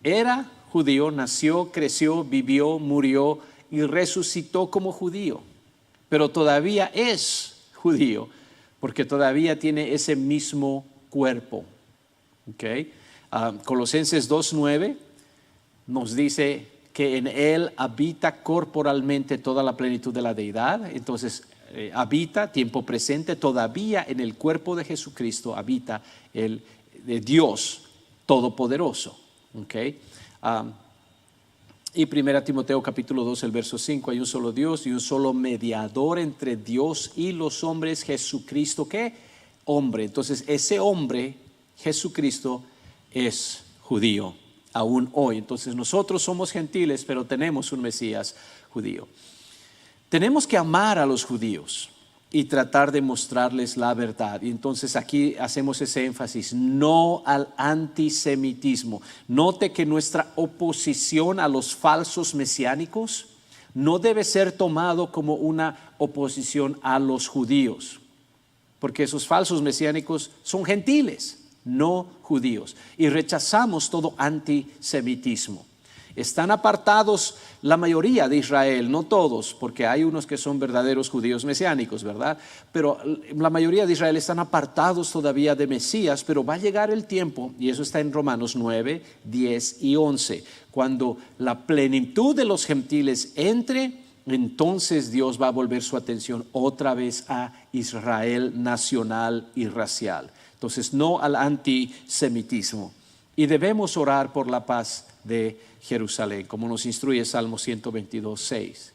era judío, nació, creció, vivió, murió y resucitó como judío, pero todavía es judío porque todavía tiene ese mismo cuerpo, ¿ok? Colosenses 2:9 nos dice que en él habita corporalmente toda la plenitud de la deidad. Entonces habita, tiempo presente, todavía en el cuerpo de Jesucristo habita el de Dios Todopoderoso. ¿Okay? Y 1 Timoteo capítulo 2, el verso 5, hay un solo Dios y un solo mediador entre Dios y los hombres, Jesucristo. ¿Qué? Hombre. Entonces ese hombre, Jesucristo, es judío aún hoy. Entonces nosotros somos gentiles, pero tenemos un Mesías judío. Tenemos que amar a los judíos y tratar de mostrarles la verdad. Y entonces aquí hacemos ese énfasis, no al antisemitismo. Note que nuestra oposición a los falsos mesiánicos no debe ser tomado como una oposición a los judíos, porque esos falsos mesiánicos son gentiles, no judíos, y rechazamos todo antisemitismo. Están apartados la mayoría de Israel, no todos, porque hay unos que son verdaderos judíos mesiánicos, ¿verdad? Pero la mayoría de Israel están apartados todavía de Mesías, pero va a llegar el tiempo, y eso está en Romanos 9, 10 y 11, cuando la plenitud de los gentiles entre, entonces Dios va a volver su atención otra vez a Israel nacional y racial. Entonces, no al antisemitismo. Y debemos orar por la paz de Jerusalén, como nos instruye Salmo 122, 6.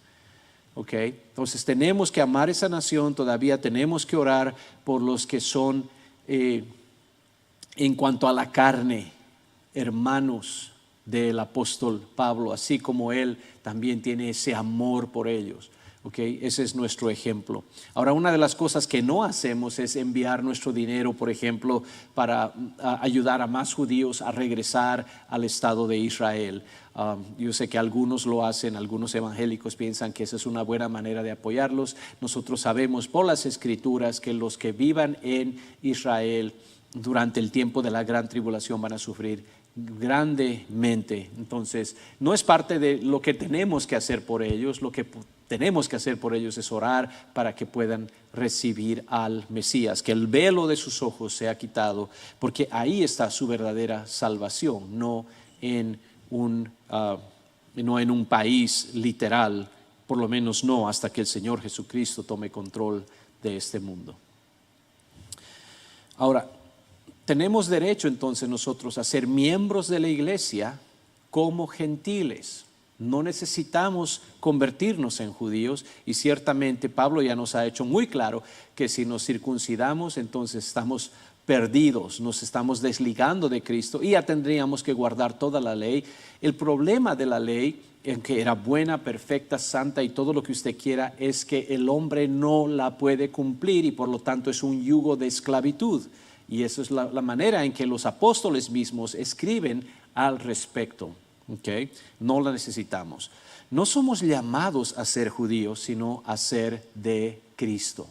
¿Okay? Entonces tenemos que amar esa nación, todavía tenemos que orar por los que son, en cuanto a la carne, hermanos del apóstol Pablo, así como él también tiene ese amor por ellos. Okay, ese es nuestro ejemplo. Ahora, una de las cosas que no hacemos es enviar nuestro dinero, por ejemplo, para ayudar a más judíos a regresar al Estado de Israel. Yo sé que algunos lo hacen, algunos evangélicos piensan que esa es una buena manera de apoyarlos. Nosotros sabemos por las Escrituras que los que vivan en Israel durante el tiempo de la gran tribulación van a sufrir grandemente. Entonces, no es parte de lo que tenemos que hacer por ellos. Lo que tenemos que hacer por ellos es orar para que puedan recibir al Mesías, que el velo de sus ojos sea quitado, porque ahí está su verdadera salvación, no en un país literal, por lo menos no hasta que el Señor Jesucristo tome control de este mundo. Ahora, tenemos derecho entonces nosotros a ser miembros de la iglesia como gentiles. No necesitamos convertirnos en judíos, y ciertamente Pablo ya nos ha hecho muy claro que si nos circuncidamos, entonces estamos perdidos, nos estamos desligando de Cristo y ya tendríamos que guardar toda la ley. El problema de la ley, en que era buena, perfecta, santa y todo lo que usted quiera, es que el hombre no la puede cumplir y por lo tanto es un yugo de esclavitud. Y esa es la manera en que los apóstoles mismos escriben al respecto. Okay. No la necesitamos. No somos llamados a ser judíos, sino a ser de Cristo.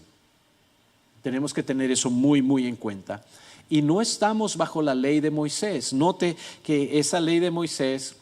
Tenemos que tener eso muy, muy en cuenta. Y no estamos bajo la ley de Moisés. Note que esa ley de Moisés,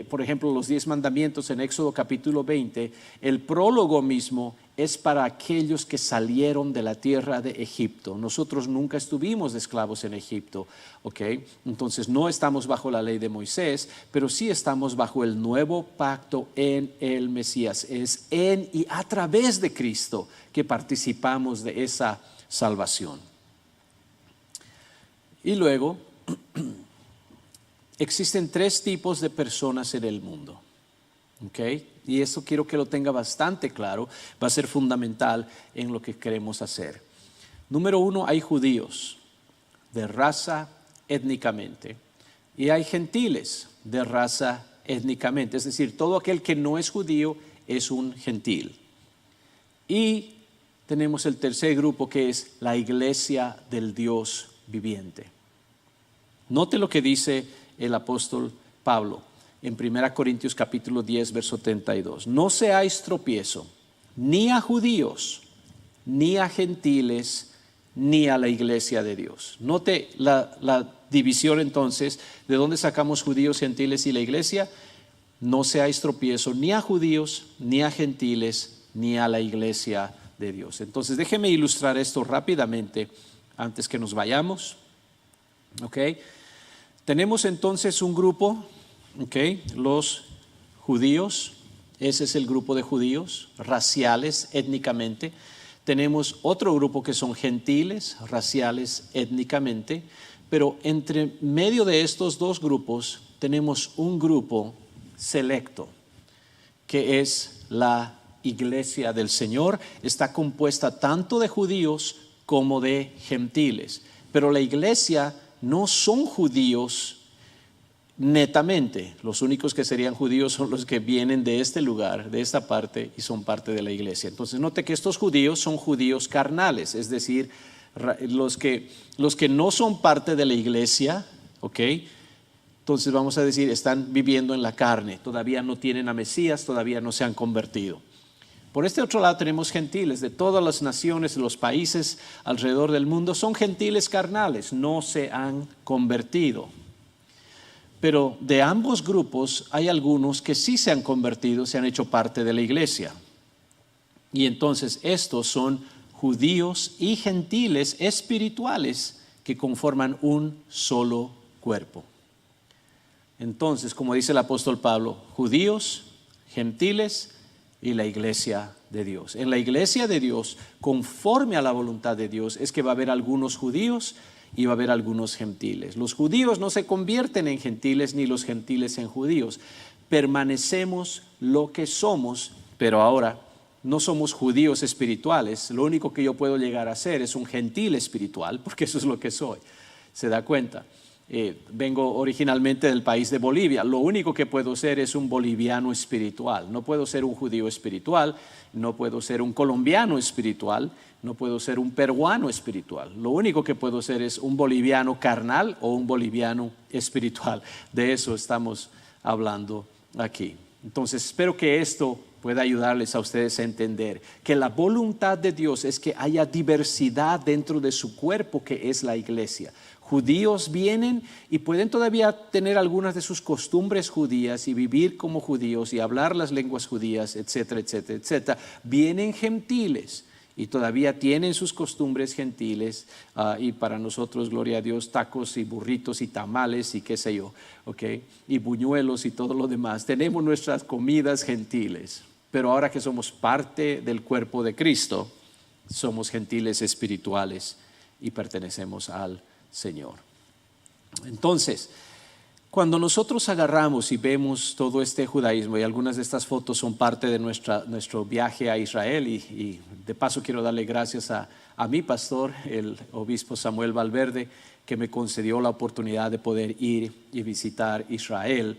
por ejemplo, los 10 mandamientos en Éxodo capítulo 20, el prólogo mismo es para aquellos que salieron de la tierra de Egipto. Nosotros nunca estuvimos de esclavos en Egipto, ¿ok? Entonces no estamos bajo la ley de Moisés, pero sí estamos bajo el nuevo pacto en el Mesías. Es en y a través de Cristo que participamos de esa salvación. Y luego, existen 3 tipos de personas en el mundo. Okay. Y eso quiero que lo tenga bastante claro, va a ser fundamental en lo que queremos hacer. Número 1, hay judíos de raza étnicamente y hay gentiles de raza étnicamente, es decir, todo aquel que no es judío es un gentil. Y tenemos el tercer grupo, que es la iglesia del Dios viviente. Note lo que dice el apóstol Pablo en 1 Corintios capítulo 10, verso 32. No seáis tropiezo, ni a judíos, ni a gentiles, ni a la iglesia de Dios. Note la división entonces, ¿de dónde sacamos judíos, gentiles y la iglesia? No seáis tropiezo, ni a judíos, ni a gentiles, ni a la iglesia de Dios. Entonces déjeme ilustrar esto rápidamente antes que nos vayamos. Okay. Tenemos entonces un grupo, okay, los judíos, ese es el grupo de judíos, raciales, étnicamente. Tenemos otro grupo que son gentiles, raciales, étnicamente, pero entre medio de estos dos grupos tenemos un grupo selecto, que es la iglesia del Señor. Está compuesta tanto de judíos como de gentiles, pero la iglesia no son judíos netamente. Los únicos que serían judíos son los que vienen de este lugar, de esta parte, y son parte de la iglesia. Entonces note que estos judíos son judíos carnales, es decir, los que no son parte de la iglesia, ¿ok? Entonces vamos a decir, están viviendo en la carne, todavía no tienen a Mesías, todavía no se han convertido. Por este otro lado tenemos gentiles de todas las naciones, de los países alrededor del mundo, son gentiles carnales, no se han convertido. Pero de ambos grupos hay algunos que sí se han convertido, se han hecho parte de la iglesia. Y entonces estos son judíos y gentiles espirituales que conforman un solo cuerpo. Entonces, como dice el apóstol Pablo, judíos, gentiles y la iglesia de Dios. En la iglesia de Dios, conforme a la voluntad de Dios, es que va a haber algunos judíos y va a haber algunos gentiles. Los judíos no se convierten en gentiles ni los gentiles en judíos. Permanecemos lo que somos, pero ahora no somos judíos espirituales. Lo único que yo puedo llegar a ser es un gentil espiritual, porque eso es lo que soy. ¿Se da cuenta? Vengo originalmente del país de Bolivia. Lo único que puedo ser es un boliviano espiritual. No puedo ser un judío espiritual, no puedo ser un colombiano espiritual, no puedo ser un peruano espiritual. Lo único que puedo ser es un boliviano carnal o un boliviano espiritual. De eso estamos hablando aquí. Entonces espero que esto pueda ayudarles a ustedes a entender que la voluntad de Dios es que haya diversidad dentro de su cuerpo, que es la iglesia. Judíos vienen y pueden todavía tener algunas de sus costumbres judías y vivir como judíos y hablar las lenguas judías, etcétera, etcétera, etcétera. Vienen gentiles y todavía tienen sus costumbres gentiles, y para nosotros, gloria a Dios, tacos y burritos y tamales y qué sé yo, ¿okay? Y buñuelos y todo lo demás. Tenemos nuestras comidas gentiles, pero ahora que somos parte del cuerpo de Cristo, somos gentiles espirituales y pertenecemos al Señor. Entonces, cuando nosotros agarramos y vemos todo este judaísmo, y algunas de estas fotos son parte de nuestro viaje a Israel, y de paso quiero darle gracias a mi pastor, el obispo Samuel Valverde, que me concedió la oportunidad de poder ir y visitar Israel.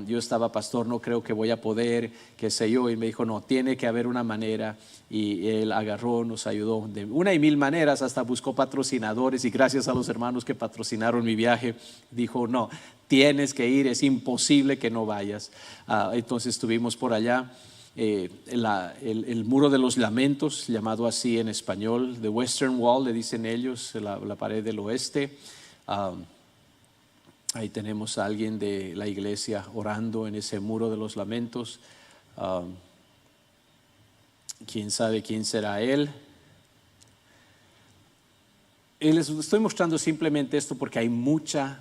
Yo estaba, pastor, no creo que voy a poder, qué sé yo, y me dijo, no, tiene que haber una manera, y él agarró, nos ayudó de una y mil maneras, hasta buscó patrocinadores, y gracias a los hermanos que patrocinaron mi viaje, dijo, no, tienes que ir, es imposible que no vayas. Entonces estuvimos por allá. El muro de los lamentos, llamado así en español, the Western Wall, le dicen ellos, la pared del oeste. Ahí tenemos a alguien de la iglesia orando en ese muro de los lamentos. ¿Quién sabe quién será él? Y les estoy mostrando simplemente esto porque hay mucha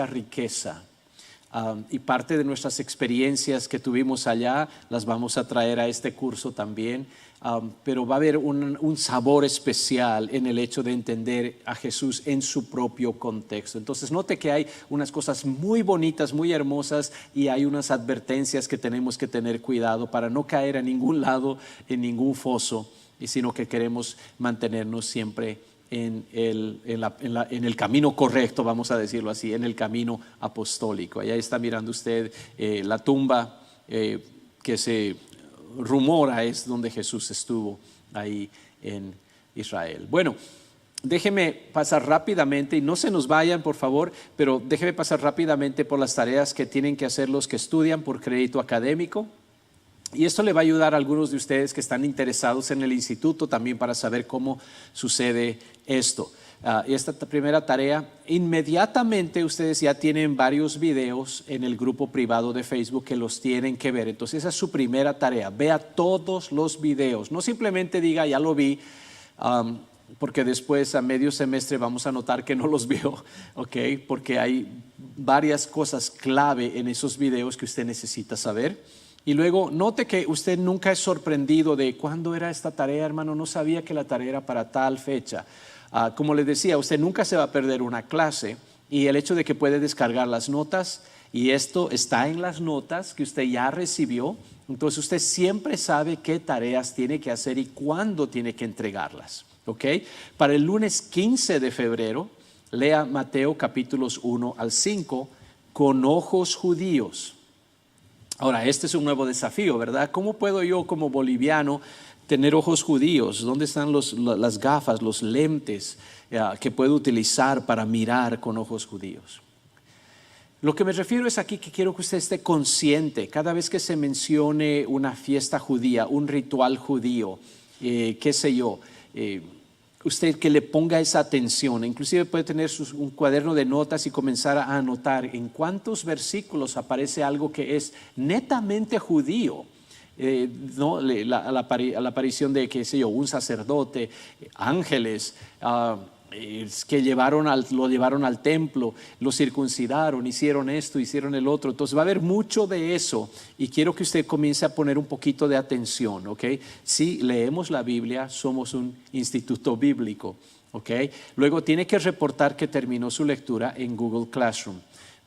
riqueza. Y parte de nuestras experiencias que tuvimos allá las vamos a traer a este curso también, pero va a haber un sabor especial en el hecho de entender a Jesús en su propio contexto. Entonces note que hay unas cosas muy bonitas, muy hermosas, y hay unas advertencias que tenemos que tener cuidado para no caer a ningún lado, en ningún foso, sino que queremos mantenernos siempre en el camino correcto, vamos a decirlo así, en el camino apostólico. Allá está mirando usted la tumba que se rumora es donde Jesús estuvo, ahí en Israel. Bueno, déjeme pasar rápidamente, y no se nos vayan por favor, pero déjeme pasar rápidamente por las tareas que tienen que hacer los que estudian por crédito académico. Y esto le va a ayudar a algunos de ustedes que están interesados en el instituto también para saber cómo sucede esto. Esta primera tarea, inmediatamente ustedes ya tienen varios videos en el grupo privado de Facebook que los tienen que ver. Entonces esa es su primera tarea, vea todos los videos. No simplemente diga ya lo vi, porque después a medio semestre vamos a notar que no los vio, ¿okay? Porque hay varias cosas clave en esos videos que usted necesita saber. Y luego note que usted nunca es sorprendido de ¿cuándo era esta tarea, hermano? No sabía que la tarea era para tal fecha. Como les decía, usted nunca se va a perder una clase, y el hecho de que puede descargar las notas, y esto está en las notas que usted ya recibió, entonces usted siempre sabe qué tareas tiene que hacer y cuándo tiene que entregarlas. ¿Okay? Para el lunes 15 de febrero, lea Mateo capítulos 1 al 5, con ojos judíos. Ahora, este es un nuevo desafío, ¿verdad? ¿Cómo puedo yo como boliviano tener ojos judíos? ¿Dónde están las gafas, los lentes que puedo utilizar para mirar con ojos judíos? Lo que me refiero es aquí que quiero que usted esté consciente cada vez que se mencione una fiesta judía, un ritual judío, qué sé yo, usted que le ponga esa atención. Inclusive puede tener un cuaderno de notas y comenzar a anotar en cuántos versículos aparece algo que es netamente judío. ¿No? La aparición de, qué sé yo, un sacerdote, ángeles, que lo llevaron al templo, lo circuncidaron, hicieron esto, hicieron el otro. Entonces va a haber mucho de eso y quiero que usted comience a poner un poquito de atención, ¿ok? Si leemos la Biblia, somos un instituto bíblico, ¿ok? Luego tiene que reportar que terminó su lectura en Google Classroom.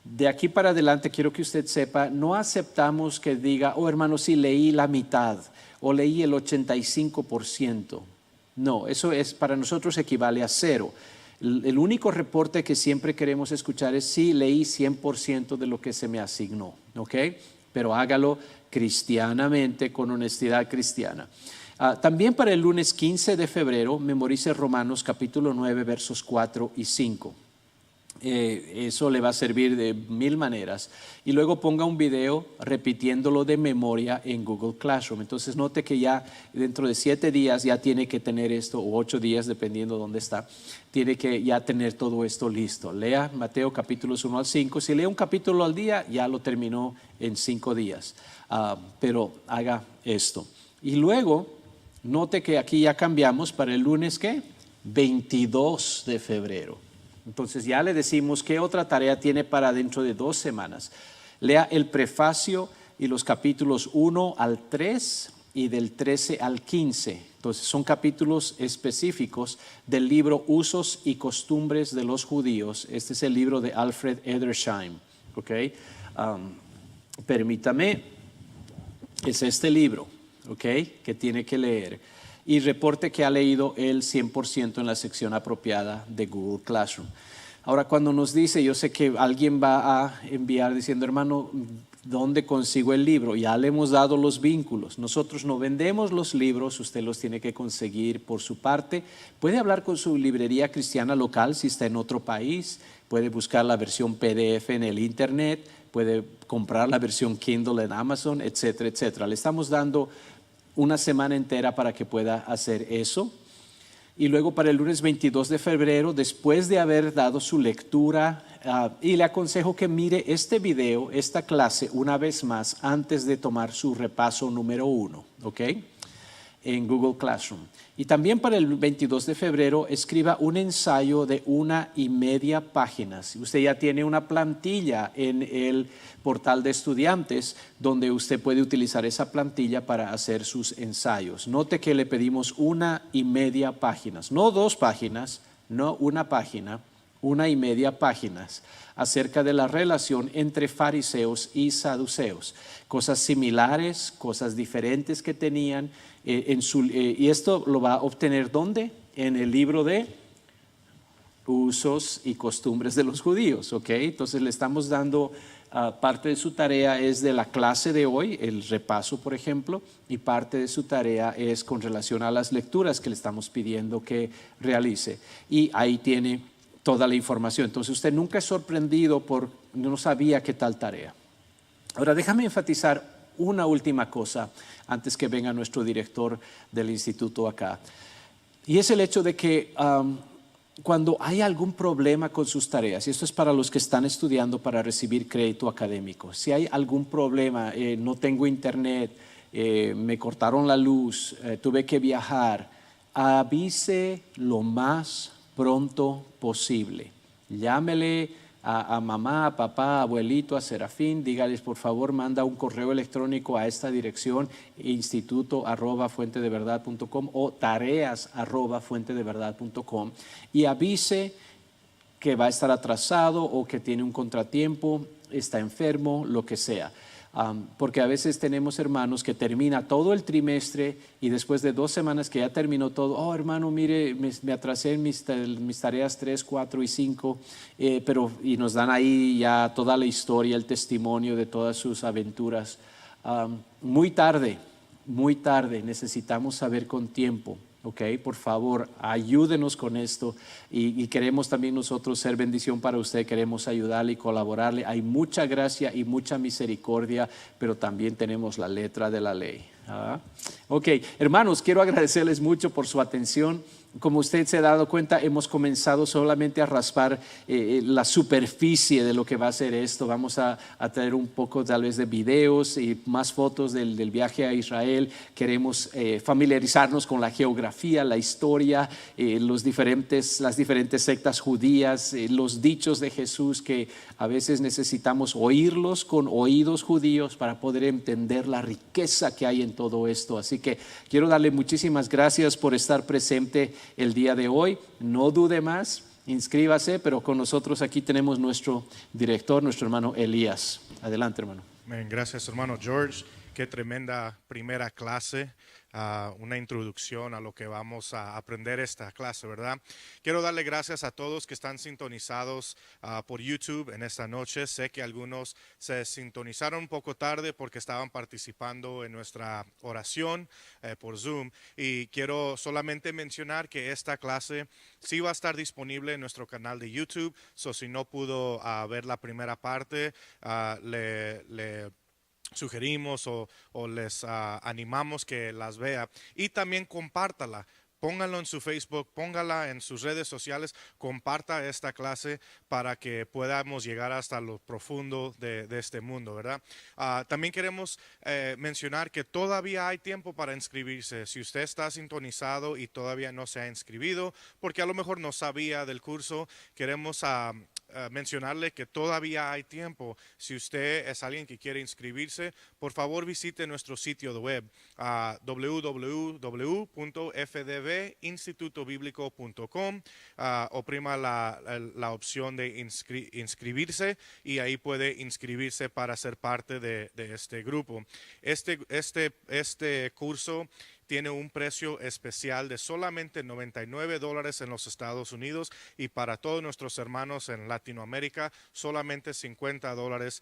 De aquí para adelante quiero que usted sepa, no aceptamos que diga, oh hermano, sí leí la mitad o leí el 85%. No, eso es para nosotros equivale a 0. El único reporte que siempre queremos escuchar es sí, leí 100% de lo que se me asignó, ¿ok? Pero hágalo cristianamente, con honestidad cristiana. También para el lunes 15 de febrero, memorice Romanos capítulo 9, versos 4 y 5. Eso le va a servir de 1000 maneras. Y luego ponga un video repitiéndolo de memoria en Google Classroom. Entonces note que ya dentro de 7 días ya tiene que tener esto, o 8 días dependiendo dónde está, tiene que ya tener todo esto listo. Lea Mateo capítulos 1 al 5. Si lee un capítulo al día, ya lo terminó en 5 días. Pero haga esto. Y luego note que aquí ya cambiamos para el lunes, ¿qué? 22 de febrero. Entonces ya le decimos qué otra tarea tiene para dentro de 2 semanas. Lea el prefacio y los capítulos 1 al 3 y del 13 al 15. Entonces son capítulos específicos del libro Usos y Costumbres de los Judíos. Este es el libro de Alfred Edersheim. ¿Okay? Permítame, es este libro, ¿okay? Que tiene que leer. Y reporte que ha leído el 100% en la sección apropiada de Google Classroom. Ahora, cuando nos dice, yo sé que alguien va a enviar diciendo, hermano, ¿dónde consigo el libro? Ya le hemos dado los vínculos. Nosotros no vendemos los libros, usted los tiene que conseguir por su parte. Puede hablar con su librería cristiana local si está en otro país. Puede buscar la versión PDF en el internet. Puede comprar la versión Kindle en Amazon, etcétera, etcétera. Le estamos dando una semana entera para que pueda hacer eso. Y luego para el lunes 22 de febrero, después de haber dado su lectura, y le aconsejo que mire este video, esta clase, una vez más antes de tomar su repaso número 1, ¿ok? En Google Classroom. Y también para el 22 de febrero, escriba un ensayo de 1.5 páginas. Usted ya tiene una plantilla en el portal de estudiantes donde usted puede utilizar esa plantilla para hacer sus ensayos. Note que le pedimos 1.5 páginas, no 2 páginas, no 1 página, 1.5 páginas acerca de la relación entre fariseos y saduceos. Cosas similares, cosas diferentes que tenían. Y esto lo va a obtener ¿dónde? En el libro de Usos y Costumbres de los Judíos, ¿ok? Entonces le estamos dando parte de su tarea es de la clase de hoy, el repaso por ejemplo, y parte de su tarea es con relación a las lecturas que le estamos pidiendo que realice. Y ahí tiene toda la información. Entonces usted nunca es sorprendido por no sabía qué tal tarea. Ahora déjame enfatizar una última cosa antes que venga nuestro director del instituto acá. Y es el hecho de que cuando hay algún problema con sus tareas, y esto es para los que están estudiando para recibir crédito académico, si hay algún problema, no tengo internet, me cortaron la luz, tuve que viajar, avise lo más pronto posible. Llámele a mamá, a papá, a abuelito, a Serafín, dígales por favor, manda un correo electrónico a esta dirección, instituto@fuentedeverdad.com o tareas@fuentedeverdad.com, y avise que va a estar atrasado o que tiene un contratiempo, está enfermo, lo que sea. Porque a veces tenemos hermanos que termina todo el trimestre y después de 2 semanas que ya terminó todo, oh hermano, mire, me atrasé en mis tareas 3, 4 y 5, y nos dan ahí ya toda la historia, el testimonio de todas sus aventuras. Muy tarde, necesitamos saber con tiempo. Ok, por favor, ayúdenos con esto y queremos también nosotros ser bendición para usted, queremos ayudarle y colaborarle. Hay mucha gracia y mucha misericordia, pero también tenemos la letra de la ley. Ok, hermanos, quiero agradecerles mucho por su atención. Como usted se ha dado cuenta, hemos comenzado solamente a raspar la superficie de lo que va a ser esto. Vamos a traer un poco tal vez de videos y más fotos del viaje a Israel. Queremos familiarizarnos con la geografía, la historia, las diferentes sectas judías, los dichos de Jesús que a veces necesitamos oírlos con oídos judíos para poder entender la riqueza que hay en todo esto. Así que quiero darle muchísimas gracias por estar presente el día de hoy. No dude más, inscríbase, pero con nosotros aquí tenemos nuestro director, nuestro hermano Elías. Adelante, hermano. Gracias, hermano George. Qué tremenda primera clase, una introducción a lo que vamos a aprender esta clase, ¿verdad? Quiero darle gracias a todos que están sintonizados por YouTube en esta noche. Sé que algunos se sintonizaron un poco tarde porque estaban participando en nuestra oración por Zoom. Y quiero solamente mencionar que esta clase sí va a estar disponible en nuestro canal de YouTube. Si no pudo ver la primera parte, le sugerimos o les animamos que las vea y también compártala. Póngalo en su Facebook, póngala en sus redes sociales, comparta esta clase para que podamos llegar hasta lo profundo de este mundo, ¿verdad? También queremos mencionar que todavía hay tiempo para inscribirse. Si usted está sintonizado y todavía no se ha inscribido, porque a lo mejor no sabía del curso, queremos mencionarle que todavía hay tiempo. Si usted es alguien que quiere inscribirse, por favor visite nuestro sitio de web www.fdbinstitutobiblico.com. Oprima la opción de inscribirse y ahí puede inscribirse para ser parte de este grupo. Este curso tiene un precio especial de solamente $99 en los Estados Unidos y para todos nuestros hermanos en Latinoamérica solamente $50.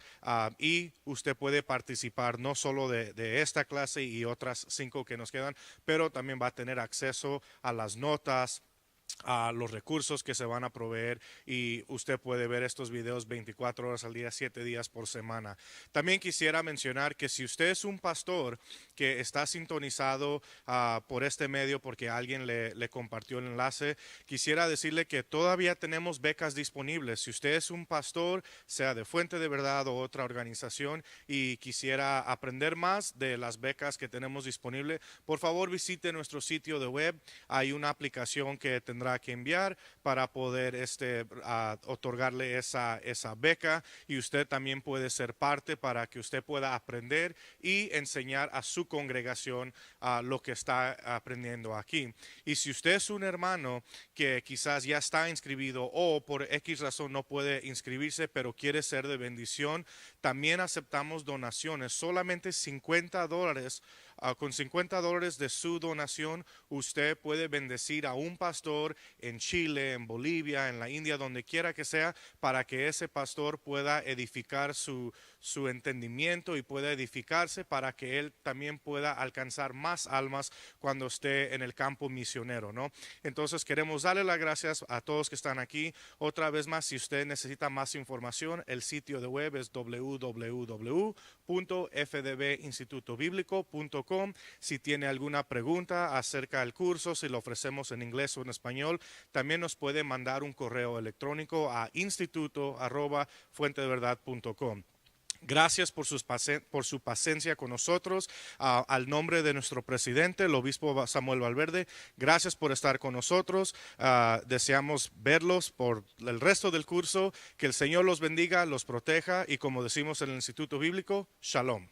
Y usted puede participar no solo de esta clase y otras 5 que nos quedan, pero también va a tener acceso a las notas, a los recursos que se van a proveer y usted puede ver estos videos 24 horas al día, 7 días por semana. También quisiera mencionar que si usted es un pastor que está sintonizado por este medio porque alguien le compartió el enlace, quisiera decirle que todavía tenemos becas disponibles. Si usted es un pastor, sea de Fuente de Verdad o otra organización y quisiera aprender más de las becas que tenemos disponibles, por favor visite nuestro sitio de web. Hay una aplicación que tendrá que enviar para poder otorgarle esa beca y usted también puede ser parte para que usted pueda aprender y enseñar a su congregación lo que está aprendiendo aquí. Y si usted es un hermano que quizás ya está inscribido o por X razón no puede inscribirse pero quiere ser de bendición, también aceptamos donaciones, solamente $50. Con $50 de su donación, usted puede bendecir a un pastor en Chile, en Bolivia, en la India, donde quiera que sea, para que ese pastor pueda edificar su entendimiento y pueda edificarse para que él también pueda alcanzar más almas cuando esté en el campo misionero, ¿no? Entonces queremos darle las gracias a todos que están aquí. Otra vez más, si usted necesita más información, el sitio de web es www.fdbinstitutobiblico.com. Si tiene alguna pregunta acerca del curso, si lo ofrecemos en inglés o en español, también nos puede mandar un correo electrónico a instituto@fuentedeverdad.com. Gracias por su paciencia con nosotros. Al nombre de nuestro presidente, el obispo Samuel Valverde, gracias por estar con nosotros. Deseamos verlos por el resto del curso. Que el Señor los bendiga, los proteja y como decimos en el Instituto Bíblico, Shalom.